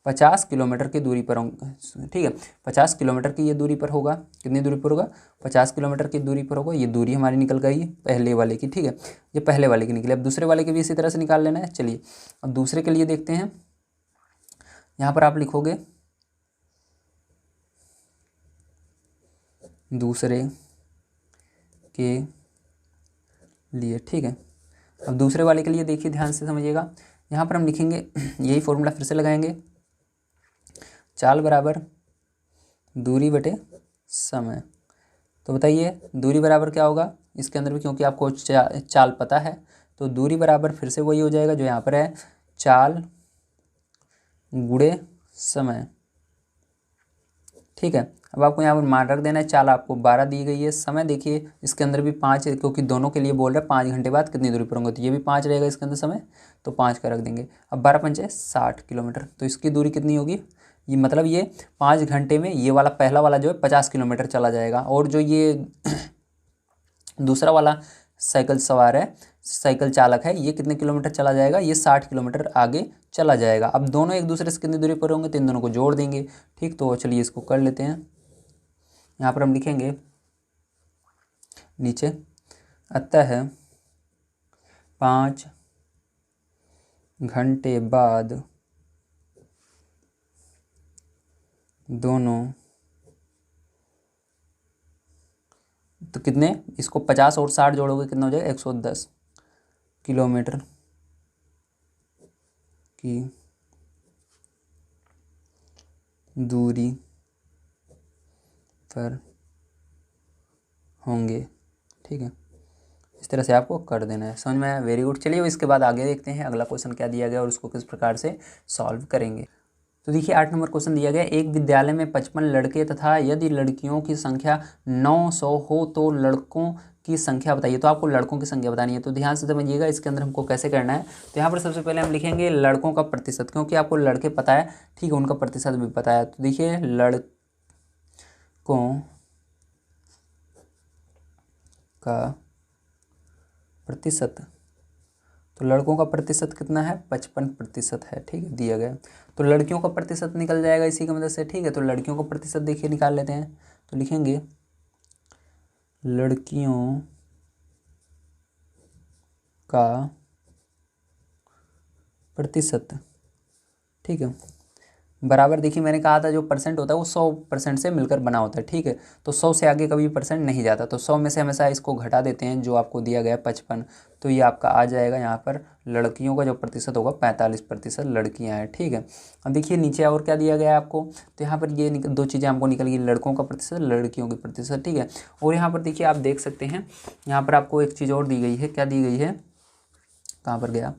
50 किलोमीटर की दूरी पर होंगे। ठीक है, 50 किलोमीटर की ये दूरी पर होगा, कितनी दूरी पर होगा, 50 किलोमीटर की दूरी पर होगा। ये दूरी हमारी निकल गई पहले वाले की। ठीक है, ये पहले वाले की निकली। अब दूसरे वाले की भी इसी तरह से निकाल लेना है। चलिए अब दूसरे के लिए देखते हैं। यहाँ पर आप लिखोगे दूसरे के लिए। ठीक है, अब दूसरे वाले के लिए देखिए, ध्यान से समझिएगा। यहाँ पर हम लिखेंगे यही फॉर्मूला फिर से लगाएंगे, चाल बराबर दूरी बटे समय। तो बताइए दूरी बराबर क्या होगा इसके अंदर भी, क्योंकि आपको चाल पता है, तो दूरी बराबर फिर से वही हो जाएगा जो यहाँ पर है, चाल गुणे समय। ठीक है, अब आपको यहाँ पर मान रख देना है, चाल आपको 12 दी गई है, समय देखिए इसके अंदर भी 5 है, क्योंकि दोनों के लिए बोल रहा है 5 घंटे बाद कितनी दूरी पर होंगे, तो ये भी 5 रहेगा इसके अंदर समय, तो 5 का रख देंगे। अब 12 पंचे 60 किलोमीटर, तो इसकी दूरी कितनी होगी, ये मतलब ये 5 घंटे में ये वाला पहला वाला जो है 50 किलोमीटर चला जाएगा, और जो ये दूसरा वाला साइकिल सवार है, साइकिल चालक है, ये कितने किलोमीटर चला जाएगा, ये 60 किलोमीटर आगे चला जाएगा। अब दोनों एक दूसरे से कितनी दूरी पर होंगे, तो इन दोनों को जोड़ देंगे। ठीक, तो चलिए इसको कर लेते हैं। यहाँ पर हम लिखेंगे नीचे, अतः 5 घंटे बाद दोनों, तो कितने, इसको 50 और 60 जोड़ोगे कितना हो जाएगा, 110 किलोमीटर की दूरी पर होंगे। ठीक है, इस तरह से आपको कर देना है, समझ में आया, वेरी गुड। चलिए इसके बाद आगे देखते हैं अगला क्वेश्चन क्या दिया गया और उसको किस प्रकार से सॉल्व करेंगे। तो देखिए 8 नंबर क्वेश्चन दिया गया, एक विद्यालय में 55 लड़के तथा यदि लड़कियों की संख्या 900 हो तो लड़कों की संख्या बताइए। तो आपको लड़कों की संख्या बतानी है, तो ध्यान से समझिएगा इसके अंदर हमको कैसे करना है। तो यहाँ पर सबसे पहले हम लिखेंगे लड़कों का प्रतिशत, क्योंकि आपको लड़के पता है, ठीक है, उनका प्रतिशत भी पता है। तो देखिए लड़कों का प्रतिशत, तो लड़कों का प्रतिशत कितना है, 55% है। ठीक है, दिया गया। तो लड़कियों का प्रतिशत निकल जाएगा इसी की मदद से। ठीक है, तो लड़कियों का प्रतिशत देखिए निकाल लेते हैं। तो लिखेंगे लड़कियों का प्रतिशत, ठीक है, बराबर, देखिए मैंने कहा था जो परसेंट होता है वो 100% से मिलकर बना होता है। ठीक है, तो 100 से आगे कभी परसेंट नहीं जाता, तो 100 में से हमेशा इसको घटा देते हैं जो आपको दिया गया है 55, तो ये आपका आ जाएगा यहाँ पर लड़कियों का जो प्रतिशत होगा 45% लड़कियाँ हैं। ठीक है, अब देखिए नीचे और क्या दिया गया है आपको, तो यहाँ पर ये दो चीज़ें हमको निकल गई, लड़कों का प्रतिशत, लड़कियों की प्रतिशत। ठीक है, और यहाँ पर देखिए आप देख सकते हैं, यहाँ पर आपको एक चीज़ और दी गई है, क्या दी गई है, कहाँ पर गया,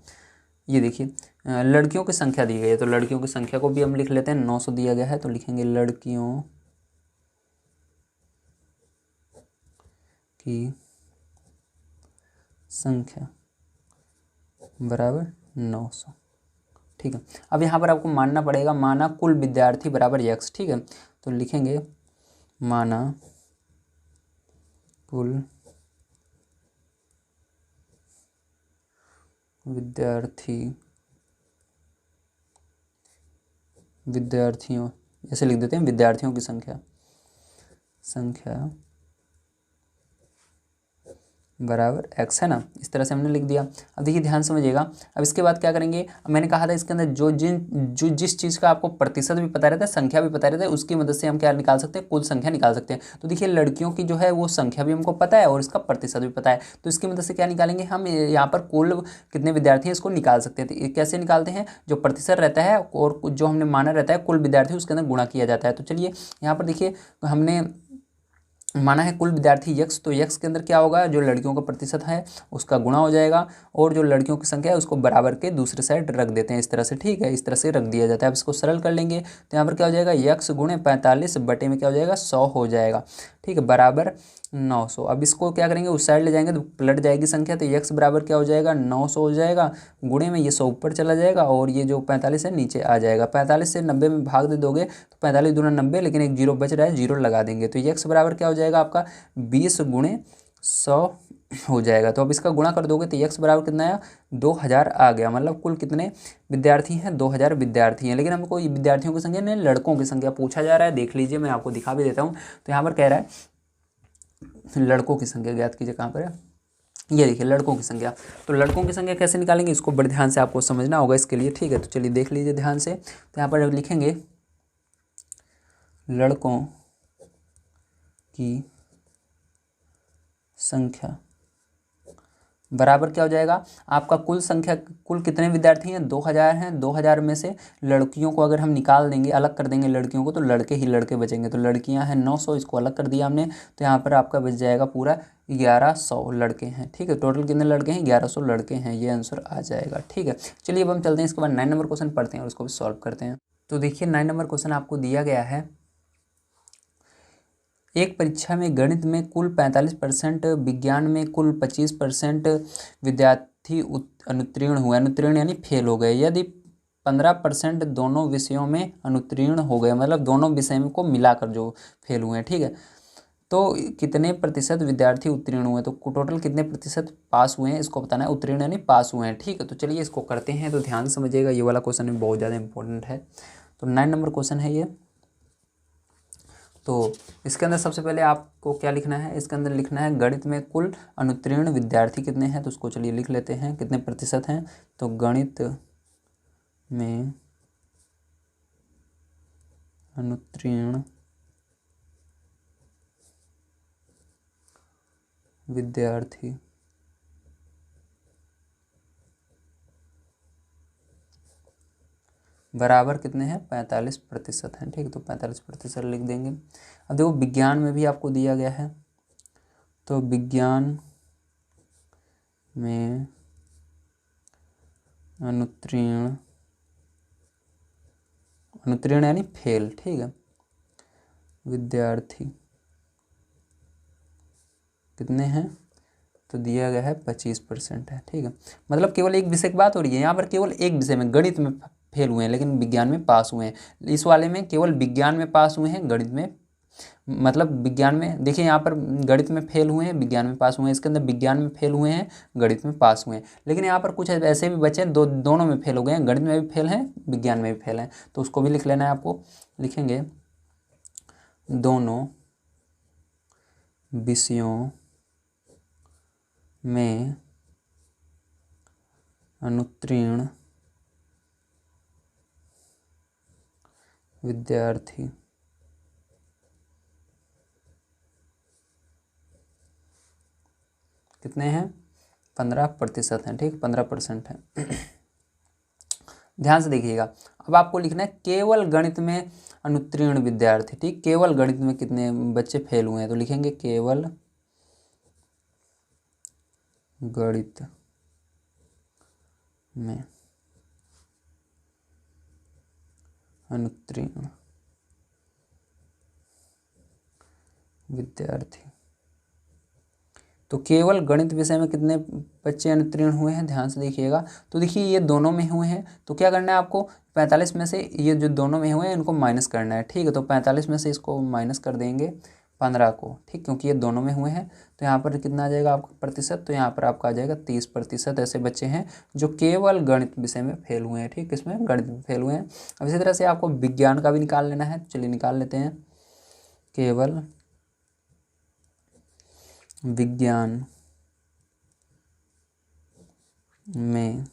ये देखिए लड़कियों की संख्या दी गई है, तो लड़कियों की संख्या को भी हम लिख लेते हैं, 900 दिया गया है, तो लिखेंगे लड़कियों की संख्या बराबर 900। ठीक है, अब यहाँ पर आपको मानना पड़ेगा, माना कुल विद्यार्थी बराबर x। ठीक है, तो लिखेंगे माना कुल विद्यार्थियों, ऐसे लिख देते हैं विद्यार्थियों की संख्या संख्या बराबर x है ना, इस तरह से हमने लिख दिया। अब देखिए ध्यान समझिएगा, अब इसके बाद क्या करेंगे, मैंने कहा था इसके अंदर जो जिस चीज़ का आपको प्रतिशत भी पता रहता है, संख्या भी पता रहता है, उसकी मदद से हम क्या निकाल सकते हैं, कुल संख्या निकाल सकते हैं। तो देखिए लड़कियों की जो है वो संख्या भी हमको पता है और इसका प्रतिशत भी पता है, तो इसकी मदद से क्या निकालेंगे हम, यहाँ पर कुल कितने विद्यार्थी हैं इसको निकाल सकते हैं। तो कैसे निकालते हैं, जो प्रतिशत रहता है और जो हमने माना रहता है कुल विद्यार्थी, उसके अंदर गुणा किया जाता है। तो चलिए यहाँ पर देखिए हमने माना है कुल विद्यार्थी x, तो x के अंदर क्या होगा, जो लड़कियों का प्रतिशत है उसका गुणा हो जाएगा और जो लड़कियों की संख्या है उसको बराबर के दूसरे साइड रख देते हैं इस तरह से, ठीक है, इस तरह से रख दिया जाता है। अब इसको सरल कर लेंगे तो यहाँ पर क्या हो जाएगा, x गुणे 45 बटे में क्या हो जाएगा 100 हो जाएगा, ठीक है, बराबर 900। अब इसको क्या करेंगे, उस साइड ले जाएंगे तो पलट जाएगी संख्या, तो x बराबर क्या हो जाएगा 900 हो जाएगा, गुणे में ये 100 ऊपर चला जाएगा और ये जो 45 है नीचे आ जाएगा। 45 से 90 में भाग दे दोगे तो 45 दूना 90, लेकिन एक जीरो बच रहा है, जीरो लगा देंगे तो x बराबर क्या हो जाएगा आपका 20 गुणे 100 हो जाएगा। तो अब इसका गुणा कर दोगे तो x बराबर कितना आया, 2000 आ गया। मतलब कुल कितने विद्यार्थी हैं, 2000 विद्यार्थी हैं। लेकिन हमको विद्यार्थियों की संख्या नहीं, लड़कों की संख्या पूछा जा रहा है, देख लीजिए मैं आपको दिखा भी देता हूँ। तो यहाँ पर कह रहा है लड़कों की संख्या ज्ञात कीजिए, कहाँ पर है, ये देखिए लड़कों की संख्या। तो लड़कों की संख्या कैसे निकालेंगे, इसको बड़े ध्यान से आपको समझना होगा इसके लिए, ठीक है। तो चलिए देख लीजिए ध्यान से, तो यहाँ पर लिखेंगे लड़कों की संख्या बराबर क्या हो जाएगा, आपका कुल संख्या, कुल कितने विद्यार्थी हैं 2000 हैं, 2000 में से लड़कियों को अगर हम निकाल देंगे, अलग कर देंगे लड़कियों को, तो लड़के ही लड़के बचेंगे। तो लड़कियां हैं 900, इसको अलग कर दिया हमने, तो यहाँ पर आपका बच जाएगा पूरा 1100 लड़के हैं, ठीक है। टोटल कितने लड़के हैं, 1100 लड़के हैं, ये आंसर आ जाएगा, ठीक है। चलिए अब हम चलते हैं, इसके बाद 9 नंबर क्वेश्चन पढ़ते हैं और उसको भी सॉल्व करते हैं। तो देखिए 9 नंबर क्वेश्चन आपको दिया गया है, एक परीक्षा में गणित में कुल 45%, विज्ञान में कुल 25% विद्यार्थी अनुत्तीर्ण हुए, अनुत्तीर्ण यानी फेल हो गए। यदि 15% दोनों विषयों में अनुत्तीर्ण हो गए, मतलब दोनों विषय में को मिलाकर जो फेल हुए हैं, ठीक है, तो कितने प्रतिशत विद्यार्थी उत्तीर्ण हुए, तो टोटल कितने प्रतिशत पास हुए हैं इसको बताना है, उत्तीर्ण यानी पास हुए हैं, ठीक है। तो चलिए इसको करते हैं। तो ध्यान समझिएगा, ये वाला क्वेश्चन भी बहुत ज़्यादा इंपॉर्टेंट है। तो 9 नंबर क्वेश्चन है ये। तो इसके अंदर सबसे पहले आपको क्या लिखना है, इसके अंदर लिखना है गणित में कुल अनुत्तीर्ण विद्यार्थी कितने हैं। तो उसको चलिए लिख लेते हैं, कितने प्रतिशत हैं। तो गणित में अनुत्तीर्ण विद्यार्थी बराबर कितने हैं, 45% हैं, ठीक है। तो 45% लिख देंगे। अब देखो विज्ञान में भी आपको दिया गया है, तो विज्ञान में अनुत्तीर्ण, अनुत्तीर्ण यानी फेल, ठीक है, विद्यार्थी कितने हैं, तो दिया गया है 25% है, ठीक है। मतलब केवल एक विषय की बात हो रही है यहाँ पर, केवल एक विषय में गणित में फेल हुए हैं लेकिन विज्ञान में पास हुए हैं। इस वाले में केवल विज्ञान में पास हुए हैं, गणित में, मतलब विज्ञान में देखिए यहाँ पर गणित में फेल हुए हैं, विज्ञान में पास हुए हैं। इसके अंदर विज्ञान में फेल हुए हैं, गणित में पास हुए हैं। लेकिन यहाँ पर कुछ ऐसे भी बचे हैं दोनों में फेल हो गए हैं, गणित में भी फेल हैं, विज्ञान में भी फेल हैं। तो उसको भी लिख लेना है आपको, लिखेंगे दोनों विषयों में अनुत्तीर्ण विद्यार्थी कितने हैं, 15% हैं, ठीक, 15% है। ध्यान से देखिएगा, अब आपको लिखना है केवल गणित में अनुत्तीर्ण विद्यार्थी, ठीक, केवल गणित में कितने बच्चे फेल हुए हैं। तो लिखेंगे केवल गणित में अनुत्तीर्ण विद्यार्थी, तो केवल गणित विषय में कितने बच्चे अनुत्तीर्ण हुए हैं, ध्यान से देखिएगा। तो देखिए ये दोनों में हुए हैं, तो क्या करना है आपको, 45 में से ये जो दोनों में हुए हैं इनको माइनस करना है, ठीक है। तो 45 में से इसको माइनस कर देंगे 15 को, ठीक, क्योंकि ये दोनों में हुए हैं। तो यहाँ पर कितना आ जाएगा आपका प्रतिशत, तो यहाँ पर आपका आ जाएगा 30% ऐसे बच्चे हैं जो केवल गणित विषय में फेल हुए हैं, ठीक, इसमें गणित में फेल हुए हैं। अब इसी तरह से आपको विज्ञान का भी निकाल लेना है, चलिए निकाल लेते हैं। केवल विज्ञान में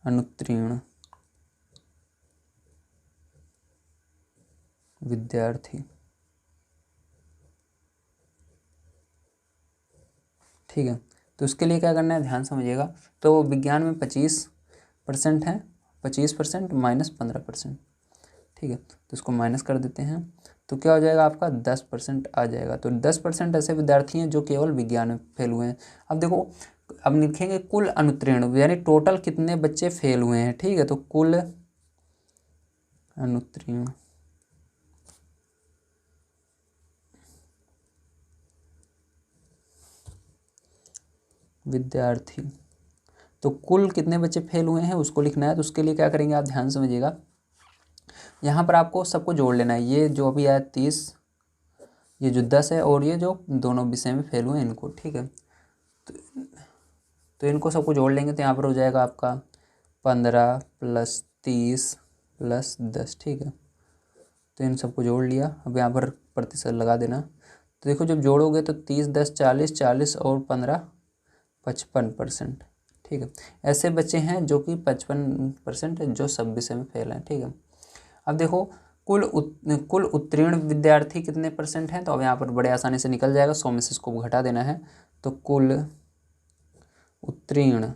अनुत्तीर्ण विद्यार्थी, ठीक है। तो उसके लिए क्या करना है, ध्यान समझिएगा। तो विज्ञान में 25% है, 25% माइनस 15%, ठीक है। तो इसको माइनस कर देते हैं, तो क्या हो जाएगा आपका 10% आ जाएगा। तो 10% ऐसे विद्यार्थी हैं जो केवल विज्ञान में फेल हुए हैं। अब देखो, अब लिखेंगे कुल अनुत्तीर्ण, यानी टोटल कितने बच्चे फेल हुए हैं, ठीक है। तो कुल अनुत्तीर्ण विद्यार्थी, तो कुल कितने बच्चे फेल हुए हैं उसको लिखना है। तो उसके लिए क्या करेंगे, आप ध्यान समझिएगा। यहाँ पर आपको सबको जोड़ लेना है, ये जो अभी आया 30, ये जो 10 है, और ये जो दोनों विषय में फेल हुए हैं इनको, ठीक है। तो इनको सबको जोड़ लेंगे, तो यहाँ पर हो जाएगा आपका 15 + 30 + 10, ठीक है। तो इन सबको जोड़ लिया, अब यहाँ पर प्रतिशत लगा देना। तो देखो जब जोड़ोगे तो 30 10 40, 40 और 15 55%, ठीक है। ऐसे बच्चे हैं जो कि 55% जो सब विषय में फेल हैं, ठीक है। अब देखो कुल उत्तीर्ण विद्यार्थी कितने परसेंट हैं, तो अब यहाँ पर बड़े आसानी से निकल जाएगा, 100 में से इसको घटा देना है। तो कुल उत्तीर्ण,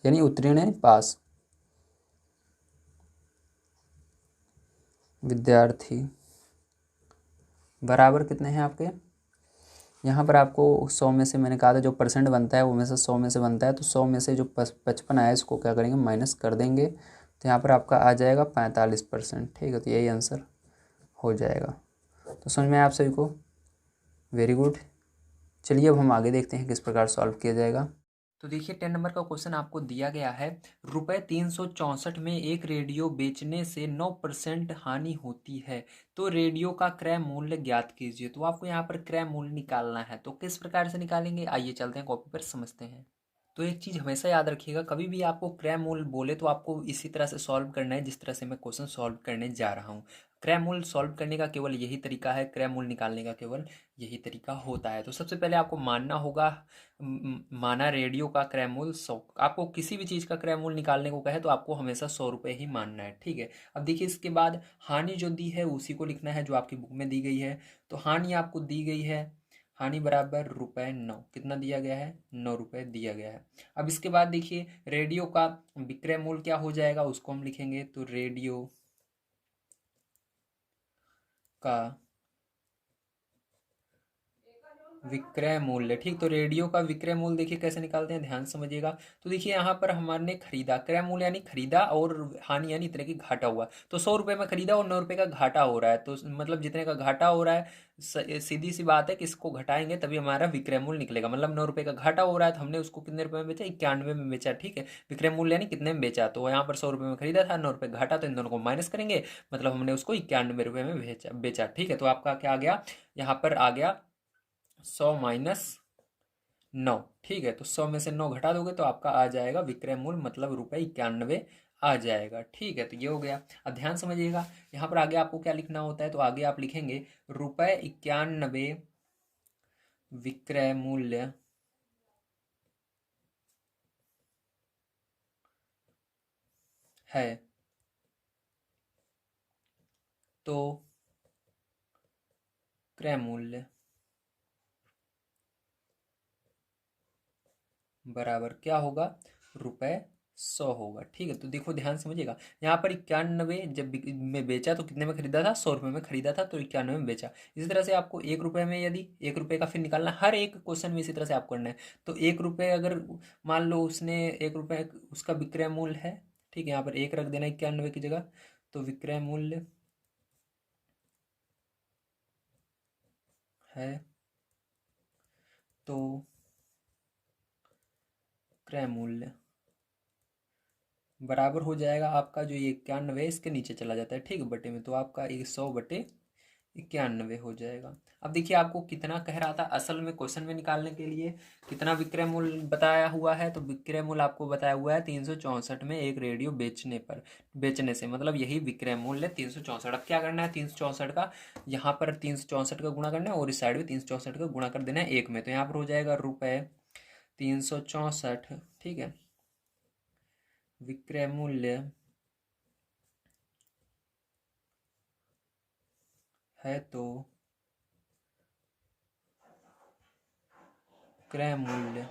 यानी उत्तीर्ण है पास, विद्यार्थी बराबर कितने हैं आपके, यहाँ पर आपको 100 में से मैंने कहा था जो परसेंट बनता है वो में से 100 में से बनता है, तो 100 में से जो 55 आया इसको क्या करेंगे, माइनस कर देंगे। तो यहाँ पर आपका आ जाएगा 45%, ठीक है। तो यही आंसर हो जाएगा। तो समझ में आया आप सभी को, वेरी गुड। चलिए अब हम आगे देखते हैं किस प्रकार सॉल्व किया जाएगा। तो देखिए 10 नंबर का क्वेश्चन आपको दिया गया है, ₹364 में एक रेडियो बेचने से 9% हानि होती है, तो रेडियो का क्रय मूल्य ज्ञात कीजिए। तो आपको यहाँ पर क्रय मूल्य निकालना है, तो किस प्रकार से निकालेंगे, आइए चलते हैं कॉपी पर समझते हैं। तो एक चीज़ हमेशा याद रखिएगा, कभी भी आपको क्रय मूल्य बोले तो आपको इसी तरह से सॉल्व करना है जिस तरह से मैं क्वेश्चन सॉल्व करने जा रहा हूँ। क्रय मूल्य सॉल्व करने का केवल यही तरीका है, क्रय मूल्य निकालने का केवल यही तरीका होता है। तो सबसे पहले आपको मानना होगा, माना रेडियो का क्रय मूल्य 100, आपको किसी भी चीज़ का क्रय मूल्य निकालने को कहे तो आपको हमेशा 100 रुपये ही मानना है, ठीक है। अब देखिए इसके बाद हानि जो दी है उसी को लिखना है जो आपकी बुक में दी गई है। तो हानि आपको दी गई है, हानि बराबर ₹9, कितना दिया गया है, 9 रुपये दिया गया है। अब इसके बाद देखिए रेडियो का विक्रय मूल्य क्या हो जाएगा उसको हम लिखेंगे, तो रेडियो का विक्रय मूल्य, ठीक। तो रेडियो का विक्रय मूल्य देखिए कैसे निकालते हैं, ध्यान समझिएगा। तो देखिए यहाँ पर हमारे खरीदा, क्रय मूल्य यानी खरीदा और हानि यानी इतने की घाटा हुआ, तो 100 रुपये में खरीदा और 9 रुपये का घाटा हो रहा है, तो मतलब जितने का घाटा हो रहा है, सीधी सी बात है कि इसको घटाएंगे तभी हमारा विक्रय मूल्य निकलेगा। मतलब 9 रुपये का घाटा हो रहा है तो हमने उसको कितने रुपये में बेचा, 91 में बेचा, ठीक है। विक्रय मूल्य यानी कितने में बेचा, तो यहाँ पर 100 रुपये में खरीदा था, 9 रुपये घाटा, तो इन दोनों को माइनस करेंगे, मतलब हमने उसको 91 रुपये में बेचा, ठीक है। तो आपका क्या आ गया, यहाँ पर आ गया 100 माइनस 9, ठीक है। तो 100 में से 9 घटा दोगे तो आपका आ जाएगा विक्रय मूल्य, मतलब ₹91 आ जाएगा, ठीक है। तो ये हो गया। अब ध्यान समझिएगा, यहाँ पर आगे आपको क्या लिखना होता है, तो आगे आप लिखेंगे ₹91 विक्रय मूल्य है, तो क्रय मूल्य बराबर क्या होगा, ₹100 होगा, ठीक है। तो देखो ध्यान समझिएगा, यहाँ पर 91 जब में बेचा तो कितने में खरीदा था, 100 रुपये में खरीदा था, तो 91 में बेचा। इसी तरह से आपको 1 रुपये में, यदि 1 रुपये का फिर निकालना, हर एक क्वेश्चन में इसी तरह से आपको करना है। तो 1 रुपये अगर मान लो उसने 1 रुपये उसका विक्रय मूल्य है, ठीक है, यहाँ पर 1 रख देना 91 की जगह, तो विक्रय मूल्य है, तो क्रय मूल्य बराबर हो जाएगा आपका जो ये 91 इसके नीचे चला जाता है, ठीक है, बटे में, तो आपका 100 बटे 91 हो जाएगा। अब देखिए आपको कितना कह रहा था असल में क्वेश्चन में निकालने के लिए, कितना विक्रय मूल्य बताया हुआ है, तो विक्रय मूल्य आपको बताया हुआ है 364 में एक रेडियो बेचने से, मतलब यही विक्रय मूल्य 364। अब क्या करना है 364 का, यहाँ पर 364 का गुणा करना है और इस साइड में 364 का गुणा कर देना है एक में, तो यहाँ पर हो जाएगा रुपये 364। ठीक है, विक्रय मूल्य है तो क्रय मूल्य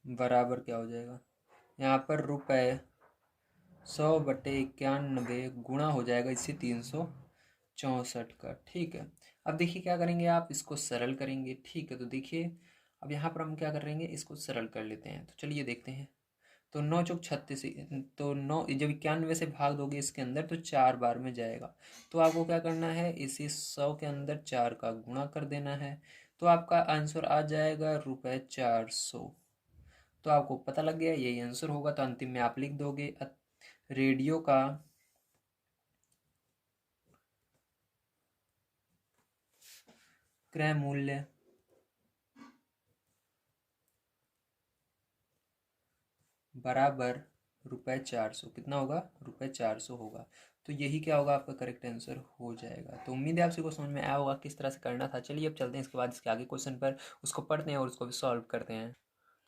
बराबर क्या हो जाएगा, यहाँ पर रुपये 100/91 गुणा हो जाएगा इसी 364 का। ठीक है, अब देखिए क्या करेंगे आप, इसको सरल करेंगे। ठीक है, तो देखिए अब यहाँ पर हम क्या करेंगे, इसको सरल कर लेते हैं। तो चलिए देखते हैं। तो 9×36, तो 9 जब 91 से भाग दोगे इसके अंदर तो 4 बार में जाएगा। तो आपको क्या करना है, इसी 100 के अंदर 4 का गुणा कर देना है, तो आपका आंसर आ जाएगा ₹400। तो आपको पता लग गया यही आंसर होगा, तो अंतिम में आप लिख दोगे रेडियो का क्रय मूल्य बराबर ₹400। कितना होगा, ₹400 होगा। तो यही क्या होगा, आपका करेक्ट आंसर हो जाएगा। तो उम्मीद है आप सभी को समझ में आया होगा किस तरह से करना था। चलिए अब चलते हैं इसके बाद इसके आगे क्वेश्चन पर, उसको पढ़ते हैं और उसको भी सॉल्व करते हैं।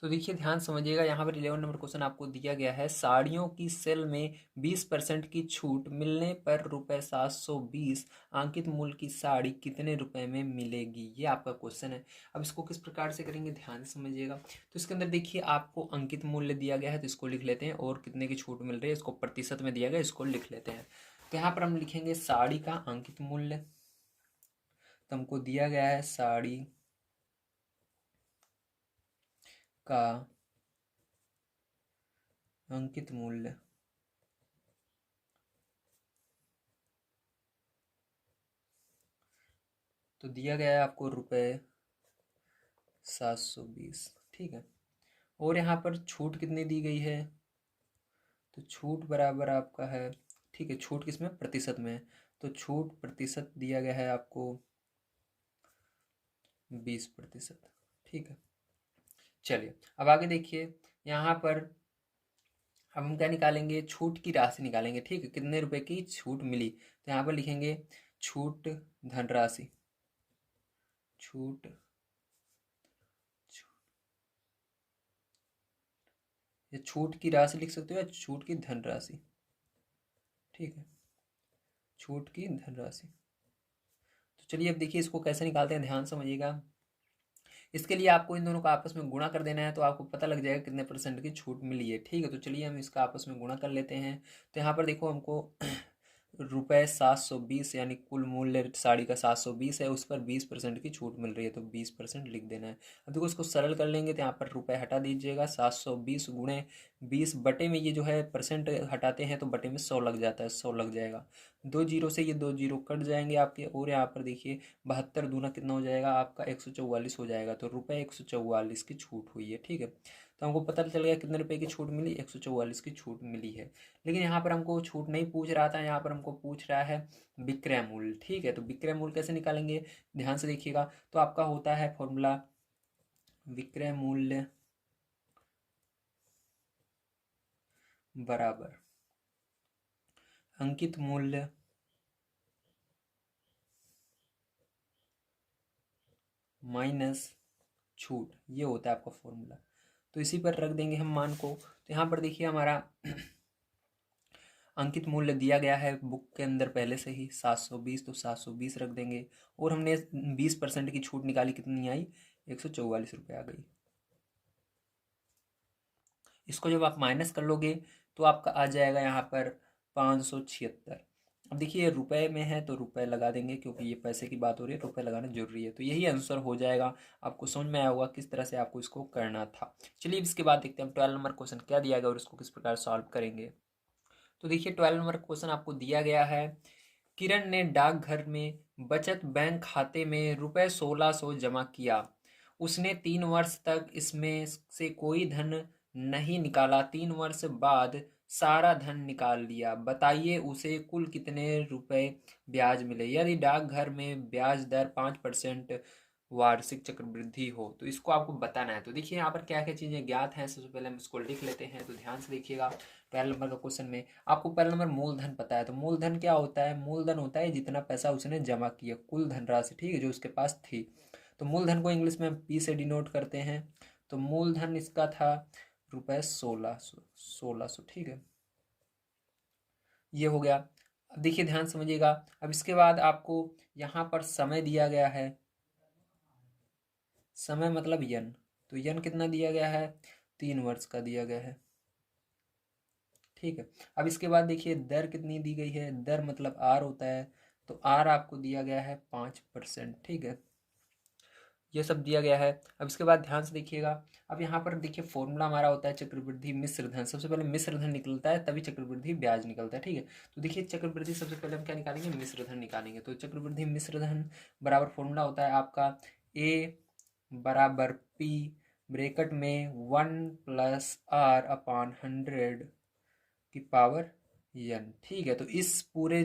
तो देखिए ध्यान समझिएगा, यहाँ पर 11 नंबर क्वेश्चन आपको दिया गया है, साड़ियों की सेल में 20% की छूट मिलने पर ₹720 अंकित मूल्य की साड़ी कितने रुपए में मिलेगी, ये आपका क्वेश्चन है। अब इसको किस प्रकार से करेंगे ध्यान से समझिएगा। तो इसके अंदर देखिए आपको अंकित मूल्य दिया गया है, तो इसको लिख लेते हैं, और कितने की छूट मिल रही है इसको प्रतिशत में दिया गया, इसको लिख लेते हैं। तो यहाँ पर हम लिखेंगे साड़ी का अंकित मूल्य, तो हमको दिया गया है साड़ी का अंकित मूल्य तो दिया गया है आपको ₹720। ठीक है, और यहाँ पर छूट कितनी दी गई है, तो छूट बराबर आपका है, ठीक है, छूट किसमें, प्रतिशत में है, तो छूट प्रतिशत दिया गया है आपको 20%। ठीक है, चलिए अब आगे देखिए, यहाँ पर अब हम क्या निकालेंगे, छूट की राशि निकालेंगे। ठीक है, कितने रुपए की छूट मिली, तो यहाँ पर लिखेंगे छूट धनराशि, छूट या छूट की राशि लिख सकते हो, या छूट की धनराशि। ठीक है, छूट की धनराशि। तो चलिए अब देखिए इसको कैसे निकालते हैं, ध्यान समझिएगा। इसके लिए आपको इन दोनों का आपस में गुणा कर देना है, तो आपको पता लग जाएगा कितने % की छूट मिली है। ठीक है, तो चलिए हम इसका आपस में गुणा कर लेते हैं। तो यहाँ पर देखो हमको ₹720 यानी कुल मूल्य साड़ी का 720 है, उस पर 20% की छूट मिल रही है, तो 20% लिख देना है। अब देखो इसको सरल कर लेंगे, तो यहाँ पर रुपए हटा दीजिएगा, 720 गुणे 20 बटे में ये जो है परसेंट हटाते हैं तो बटे में 100 लग जाता है, 100 लग जाएगा। 2 जीरो से ये 2 जीरो कट जाएंगे आपके, और यहाँ पर देखिए 72 दूना कितना हो जाएगा आपका, 144 हो जाएगा। तो ₹144 की छूट हुई है। ठीक है, तो हमको पता चल गया कितने रुपए की छूट मिली, 144 की छूट मिली है। लेकिन यहाँ पर हमको छूट नहीं पूछ रहा था, यहाँ पर हमको पूछ रहा है विक्रय मूल्य। ठीक है, तो विक्रय मूल्य कैसे निकालेंगे, ध्यान से देखिएगा। तो आपका होता है फॉर्मूला, विक्रय मूल्य बराबर अंकित मूल्य माइनस छूट, ये होता है आपका फॉर्मूला। तो इसी पर रख देंगे हम मान को। तो यहाँ पर देखिए हमारा अंकित मूल्य दिया गया है बुक के अंदर पहले से ही 720, तो 720 रख देंगे, और हमने 20% की छूट निकाली, कितनी आई, 144 रुपये आ गई। इसको जब आप माइनस कर लोगे तो आपका आ जाएगा यहाँ पर 576। अब देखिए रुपए में है तो रुपए लगा देंगे, क्योंकि ये पैसे की बात हो रही है, रुपए लगाना जरूरी है। तो यही आंसर हो जाएगा। आपको समझ में आया होगा किस तरह से आपको इसको करना था। चलिए इसके बाद देखते हैं 12 नंबर क्वेश्चन क्या दिया गया और इसको किस प्रकार सॉल्व करेंगे। तो देखिए 12 नंबर क्वेश्चन आपको दिया गया है, किरण ने डाकघर में बचत बैंक खाते में ₹1600 जमा किया। उसने 3 वर्ष तक इसमें से कोई धन नहीं निकाला, 3 वर्ष बाद सारा धन निकाल लिया, बताइए उसे कुल कितने रुपए ब्याज मिले यदि डाकघर में ब्याज दर 5% वार्षिक चक्रवृद्धि हो। तो इसको आपको बताना है। तो देखिए यहाँ पर क्या क्या चीजें ज्ञात हैं, सबसे पहले हम इसको लिख लेते हैं। तो ध्यान से देखिएगा, पहले नंबर का क्वेश्चन में आपको पहला नंबर मूलधन पता है। तो मूलधन क्या होता है? मूलधन होता है जितना पैसा उसने जमा किया, कुल धनराशि, ठीक है, जो उसके पास थी। तो मूलधन को इंग्लिश में हम पी से डिनोट करते हैं। तो मूलधन इसका था रुपए 1600, ठीक है, ये हो गया। अब देखिए ध्यान समझिएगा, अब इसके बाद आपको यहाँ पर समय दिया गया है, समय मतलब यन। तो यन कितना दिया गया है? 3 वर्ष का दिया गया है, ठीक है। अब इसके बाद देखिए दर कितनी दी गई है, दर मतलब आर होता है। तो आर आपको दिया गया है 5%, ठीक है, ये सब दिया गया है। अब इसके बाद ध्यान से देखिएगा, अब यहाँ पर देखिए फॉर्मूला हमारा होता है चक्रवृद्धि मिश्र धन। सबसे पहले मिश्र धन निकलता है तभी चक्रवृद्धि ब्याज निकलता है, ठीक है। तो देखिए चक्रवृद्धि सबसे पहले हम क्या निकालेंगे? मिश्र धन निकालेंगे। तो चक्रवृद्धि मिश्र धन बराबर फॉर्मूला होता है आपका ए बराबर पी ब्रैकेट में 1+r/100 की पावर n, ठीक है। तो इस पूरे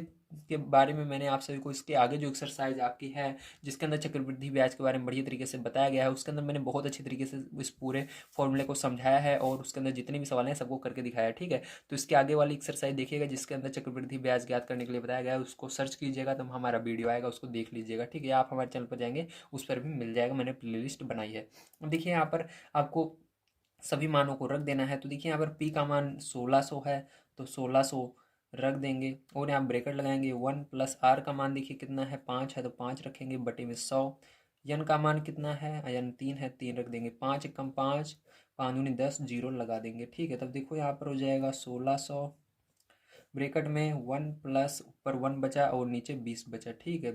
के बारे में मैंने आप सभी को इसके आगे जो एक्सरसाइज आपकी है जिसके अंदर चक्रवृद्धि ब्याज के बारे में बढ़िया तरीके से बताया गया है, उसके अंदर मैंने बहुत अच्छी तरीके से इस पूरे फॉर्मूले को समझाया है और उसके अंदर जितने भी सवाल हैं सबको करके दिखाया है, ठीक है। तो इसके आगे वाली एक्सरसाइज देखिएगा जिसके अंदर चक्रवृद्धि ब्याज ज्ञात करने के लिए बताया गया है, उसको सर्च कीजिएगा तो हमारा वीडियो आएगा, उसको देख लीजिएगा, ठीक है। आप हमारे चैनल पर जाएंगे उस पर भी मिल जाएगा, मैंने प्ले लिस्ट बनाई है। अब देखिए यहाँ पर आपको सभी मानों को रख देना है। तो देखिए यहाँ पर पी का मान 1600 है, तो 1600 रख देंगे और यहाँ ब्रैकेट लगाएंगे। 1+r का मान देखिए कितना है? 5 है, तो 5 रखेंगे बटे में 100। यन का मान कितना है? यन 3 है, 3 रख देंगे। 5 एकम 5, 5 दूनी 10, जीरो लगा देंगे, ठीक है। तब देखो यहाँ पर हो जाएगा 1600 ब्रैकेट में 1 प्लस ऊपर 1 बचा और नीचे 20 बचा, ठीक है,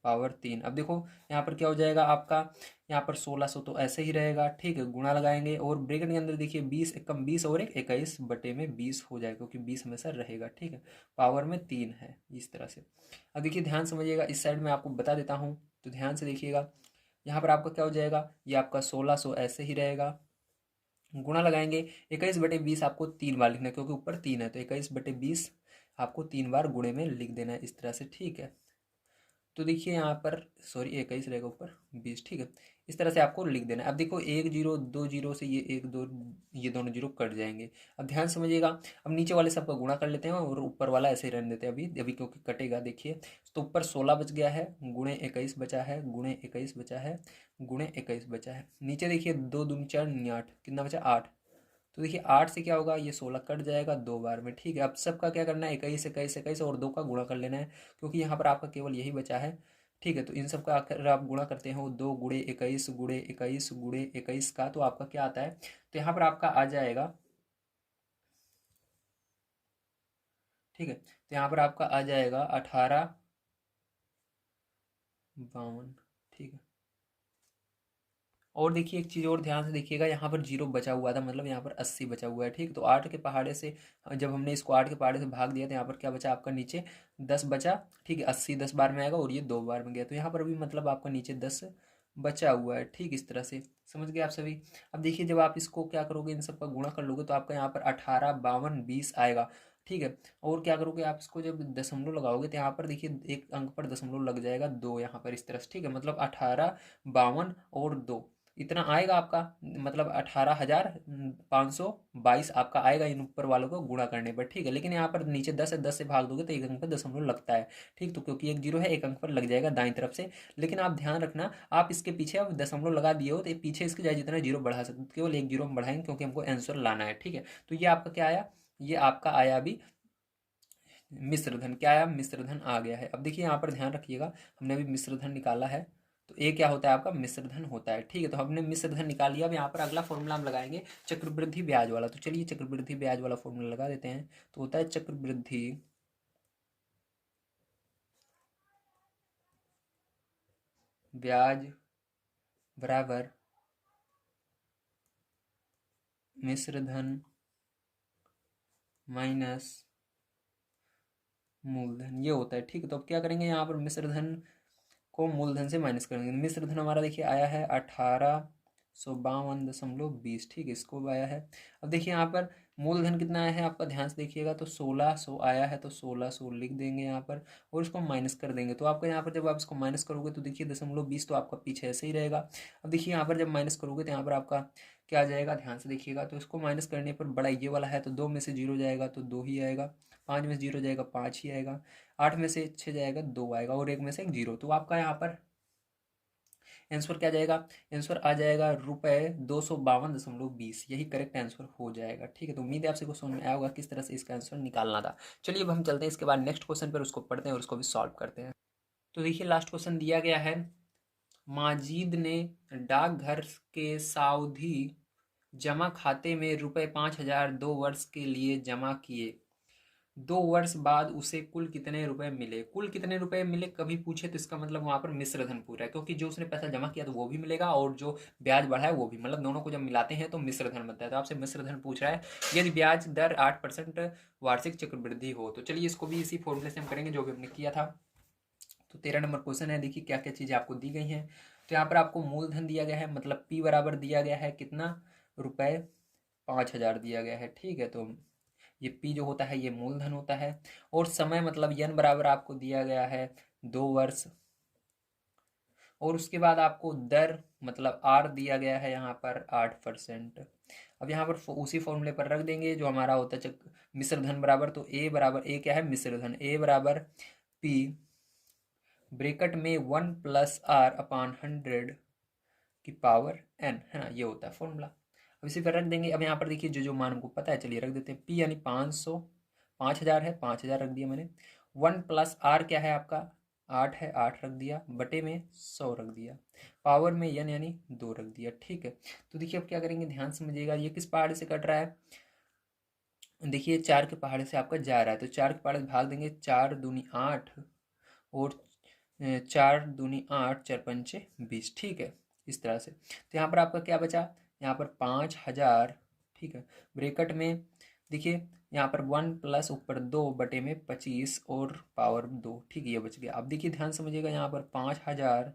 पावर 3। अब देखो यहाँ पर क्या हो जाएगा आपका, यहाँ पर 1600 तो ऐसे ही रहेगा, ठीक है, गुणा लगाएंगे और ब्रैकेट के अंदर देखिए 20 एकम 20 और 21 बटे में 20 हो जाएगा क्योंकि 20 हमेशा रहेगा, ठीक है, पावर में 3 है, इस तरह से। अब देखिए ध्यान समझिएगा, इस साइड में आपको बता देता हूँ, तो ध्यान से देखिएगा, यहाँ पर आपका क्या हो जाएगा, ये आपका 1600 ऐसे ही रहेगा, गुणा लगाएंगे 21/20 आपको 3 बार लिखना है क्योंकि ऊपर 3 है, तो 21/20 आपको 3 बार गुणे में लिख देना है, इस तरह से, ठीक है। तो देखिए यहाँ पर सॉरी 21 रहेगा, ऊपर 20, ठीक है, इस तरह से आपको लिख देना है। अब देखो 1 जीरो 2 जीरो से ये 1 2 ये दोनों जीरो कट जाएंगे। अब ध्यान समझिएगा, अब नीचे वाले सबका गुणा कर लेते हैं और ऊपर वाला ऐसे ही रहने देते हैं अभी अभी क्योंकि कटेगा। देखिए तो ऊपर 16 बच गया है, गुणे 21 बचा है, गुणे 21 बचा है, गुणे 21 बचा है। नीचे देखिए 2 दूनी 4 8, कितना बचा? 8। तो देखिए 8 से क्या होगा, ये 16 कट जाएगा 2 बार में, ठीक है। अब सबका क्या करना है? 21 21 21 और 2 का गुणा कर लेना है क्योंकि यहाँ पर आपका केवल यही बचा है, ठीक है। तो इन सब का अगर आप गुणा करते हो 2 × 21 × 21 × 21 का, तो आपका क्या आता है? तो यहाँ पर आपका आ जाएगा, ठीक है, तो यहाँ पर आपका आ जाएगा 1852, ठीक है। और देखिए एक चीज़ और ध्यान से देखिएगा, यहाँ पर जीरो बचा हुआ था, मतलब यहाँ पर 80 बचा हुआ है, ठीक। तो 8 के पहाड़े से जब हमने इसको 8 के पहाड़े से भाग दिया तो यहाँ पर क्या बचा आपका? नीचे 10 बचा, ठीक है। 80 10 बार में आएगा और ये 2 बार में गया, तो यहाँ पर भी मतलब आपका नीचे 10 बचा हुआ है, ठीक। इस तरह से समझ गए आप सभी। अब देखिए जब आप इसको क्या करोगे, इन सब का गुणा कर लोगे तो आपका यहाँ पर 18 52 20 आएगा, ठीक है। और क्या करोगे आप, इसको जब दशमलव लगाओगे तो यहाँ पर देखिए एक अंक पर दशमलव लग जाएगा 2 यहाँ पर, इस तरह से, ठीक है। मतलब 18 52 और 2 इतना आएगा आपका, मतलब 18,522 आपका आएगा इन ऊपर वालों को गुणा करने पर, ठीक है। लेकिन यहाँ पर नीचे 10 है, 10 से भाग दोगे तो एक अंक पर दशमलव लगता है, ठीक। तो क्योंकि एक जीरो है, एक अंक पर लग जाएगा दाईं तरफ से। लेकिन आप ध्यान रखना, आप इसके पीछे अब दशमलव लगा दिए हो तो पीछे इसके जाए जितना जीरो बढ़ा सकते हो, केवल एक जीरो हम बढ़ाएंगे क्योंकि हमको आंसर लाना है, ठीक है। तो ये आपका क्या आया? ये आपका आया अभी मिश्रधन, क्या आया? मिश्रधन आ गया है। अब देखिए यहाँ पर ध्यान रखिएगा, हमने अभी मिश्रधन निकाला है, तो ए क्या होता है आपका? मिश्रधन होता है, ठीक है। तो हमने मिश्रधन निकाल लिया। अब यहाँ पर अगला फॉर्मूला हम लगाएंगे चक्रवृद्धि ब्याज वाला। तो चलिए चक्रवृद्धि ब्याज वाला फॉर्मूला लगा देते हैं। तो होता है चक्रवृद्धि ब्याज बराबर मिश्रधन माइनस मूलधन, ये होता है, ठीक है। तो अब क्या करेंगे, यहाँ पर मिश्रधन को मूलधन से माइनस करेंगे। मिश्रधन हमारा देखिए आया है 18 52.20, ठीक है, इसको आया है। अब देखिए यहाँ पर मूलधन कितना आया है आपका, ध्यान से देखिएगा, तो 1600 आया है, तो 1600 लिख देंगे यहाँ पर और इसको माइनस कर देंगे। तो आपका यहाँ पर जब आप इसको माइनस करोगे तो देखिए 0.20 तो आपका पीछे ऐसे ही रहेगा। अब देखिए यहाँ पर जब माइनस करोगे तो यहाँ पर आपका क्या आ जाएगा, ध्यान से देखिएगा, तो इसको माइनस करने पर बड़ा ये वाला है, तो 2 में से 0 जाएगा तो 2 ही आएगा, 5 में से 0 जाएगा 5 ही आएगा, 8 में से 6 जाएगा 2 आएगा और 1 में से 1 0। तो आपका यहाँ पर आंसर क्या जाएगा, आंसर आ जाएगा ₹252.20, यही करेक्ट आंसर हो जाएगा। ठीक है, तो उम्मीद है आपसे को समझ में आया होगा किस तरह से इसका आंसर निकालना था। चलिए अब हम चलते हैं इसके बाद नेक्स्ट क्वेश्चन पर, उसको पढ़ते हैं और उसको भी सॉल्व करते हैं। तो देखिए लास्ट क्वेश्चन दिया गया है, माजिद ने डाकघर के सावधि जमा खाते में ₹5,000 2 वर्ष के लिए जमा किए, 2 वर्ष बाद उसे कुल कितने रुपए मिले। कुल कितने रुपए मिले कभी पूछे तो इसका मतलब वहां पर मिश्र धन पूरा है, क्योंकि जो उसने पैसा जमा किया तो वो भी मिलेगा और जो ब्याज बढ़ा है वो भी, मतलब दोनों को जब मिलाते हैं तो मिश्र धन बनता है। तो आपसे मिश्र धन पूछ रहा है यदि ब्याज दर 8% वार्षिक चक्रवृद्धि हो। तो चलिए इसको भी इसी फॉर्मूले से हम करेंगे जो भी हमने किया था। तो 13 नंबर क्वेश्चन है, देखिए क्या क्या चीजें आपको दी गई हैं। तो यहाँ पर आपको मूलधन दिया गया है, मतलब P बराबर दिया गया है कितना, रुपए 5,000 दिया गया है। ठीक है, तो ये P जो होता है ये मूलधन होता है, और समय मतलब N बराबर आपको दिया गया है 2 वर्ष, और उसके बाद आपको दर मतलब R दिया गया है यहाँ पर 8%। अब यहाँ पर उसी फॉर्मूले पर रख देंगे जो हमारा होता है मिश्र धन बराबर, तो A बराबर, A क्या है मिश्र धन, A बराबर P ब्रैकेट में 1 + R/100 की पावर N, है ना, ये होता है फॉर्मूला। अब इसी पर रख देंगे। अब यहाँ पर देखिए जो जो मान हमको पता है, चलिए रख देते हैं। P यानी 500, 5,000 है, 5,000 रख दिया मैंने। 1 + R क्या है आपका 8 है, 8 रख दिया, बटे में 100 रख दिया, पावर में N यानी 2 रख दिया। ठीक है, तो देखिए अब क्या करेंगे, ध्यान समझिएगा, ये किस पहाड़े से कट रहा है, देखिए 4 के पहाड़े से आपका जा रहा है, तो 4 के पहाड़े से भाग देंगे, 4 दूनी 8 और 4 दूनी 8, 4 पंचे 20। ठीक है, इस तरह से। तो यहाँ पर आपका क्या बचा, यहाँ पर 5,000, ठीक है, ब्रैकेट में देखिए यहाँ पर 1 + ऊपर 2 बटे में 25 और पावर 2। ठीक है, ये बच गया। अब देखिए ध्यान समझिएगा, यहाँ पर 5,000,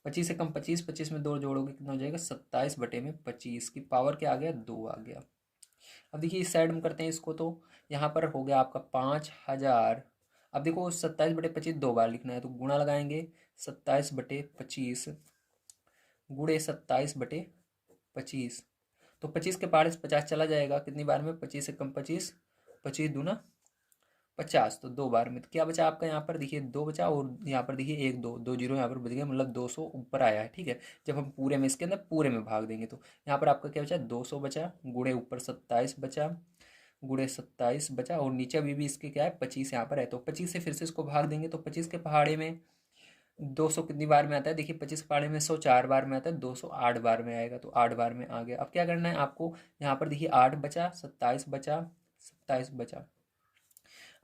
25 से कम 25, 25 में 2 जोड़ोगे कितना हो जाएगा, 27 बटे में 25 की पावर क्या आ गया, 2 आ गया। अब देखिए इस साइड में करते हैं इसको, तो यहाँ पर हो गया आपका 5,000। अब देखो 27/25 2 बार लिखना है, तो गुणा लगाएंगे, 27/25 गुणे 27/25, तो 25 के पहाड़े से 50 चला जाएगा, कितनी बार में, 25 से कम 25, 25 दूना 50, तो 2 बार में। तो क्या बचा आपका यहाँ पर, देखिए 2 बचा, और यहाँ पर देखिए 1 2 2 जीरो यहाँ पर बच गया, मतलब 200 ऊपर आया है। ठीक है, जब हम पूरे में इसके अंदर पूरे में भाग देंगे तो यहाँ पर आपका क्या बचा, 200 बचा, गुणे ऊपर 27 बचा, गुणे 27 बचा, और नीचे भी इसके क्या है 25 यहाँ पर है, तो 25 से फिर से इसको भाग देंगे, तो 25 के पहाड़े में 200 कितनी बार में आता है, देखिए 25 के पहाड़े में 100 4 बार में आता है, 200 8 बार में आएगा, तो 8 बार में आ गया। अब क्या करना है आपको, यहाँ पर देखिए 8 बचा, 27 बचा, 27 बचा,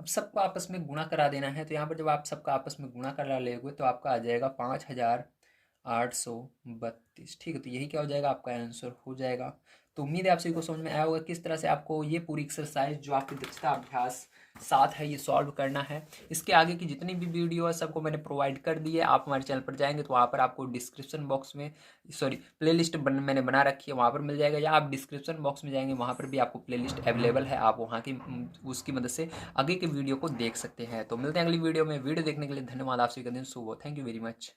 अब सबको आपस में गुणा करा देना है। तो यहाँ पर जब आप सबका आपस में गुणा करा लेंगे तो आपका आ जाएगा 5,832। ठीक है, तो यही क्या हो जाएगा, आपका आंसर हो जाएगा। तो उम्मीद है आप सभी को समझ में आया होगा किस तरह से आपको ये पूरी एक्सरसाइज जो आपकी दक्षता अभ्यास 7 है ये सॉल्व करना है। इसके आगे की जितनी भी वीडियो है सबको मैंने प्रोवाइड कर दी है। आप हमारे चैनल पर जाएंगे तो वहाँ पर आपको डिस्क्रिप्शन बॉक्स में प्लेलिस्ट मैंने बना रखी है, वहाँ पर मिल जाएगा, या आप डिस्क्रिप्शन बॉक्स में जाएंगे वहाँ पर भी आपको प्लेलिस्ट अवेलेबल है, आप वहाँ की उसकी मदद से आगे के वीडियो को देख सकते हैं। तो मिलते हैं अगली वीडियो में। वीडियो देखने के लिए धन्यवाद, आप सभी का दिन शुभ हो। Thank you very much.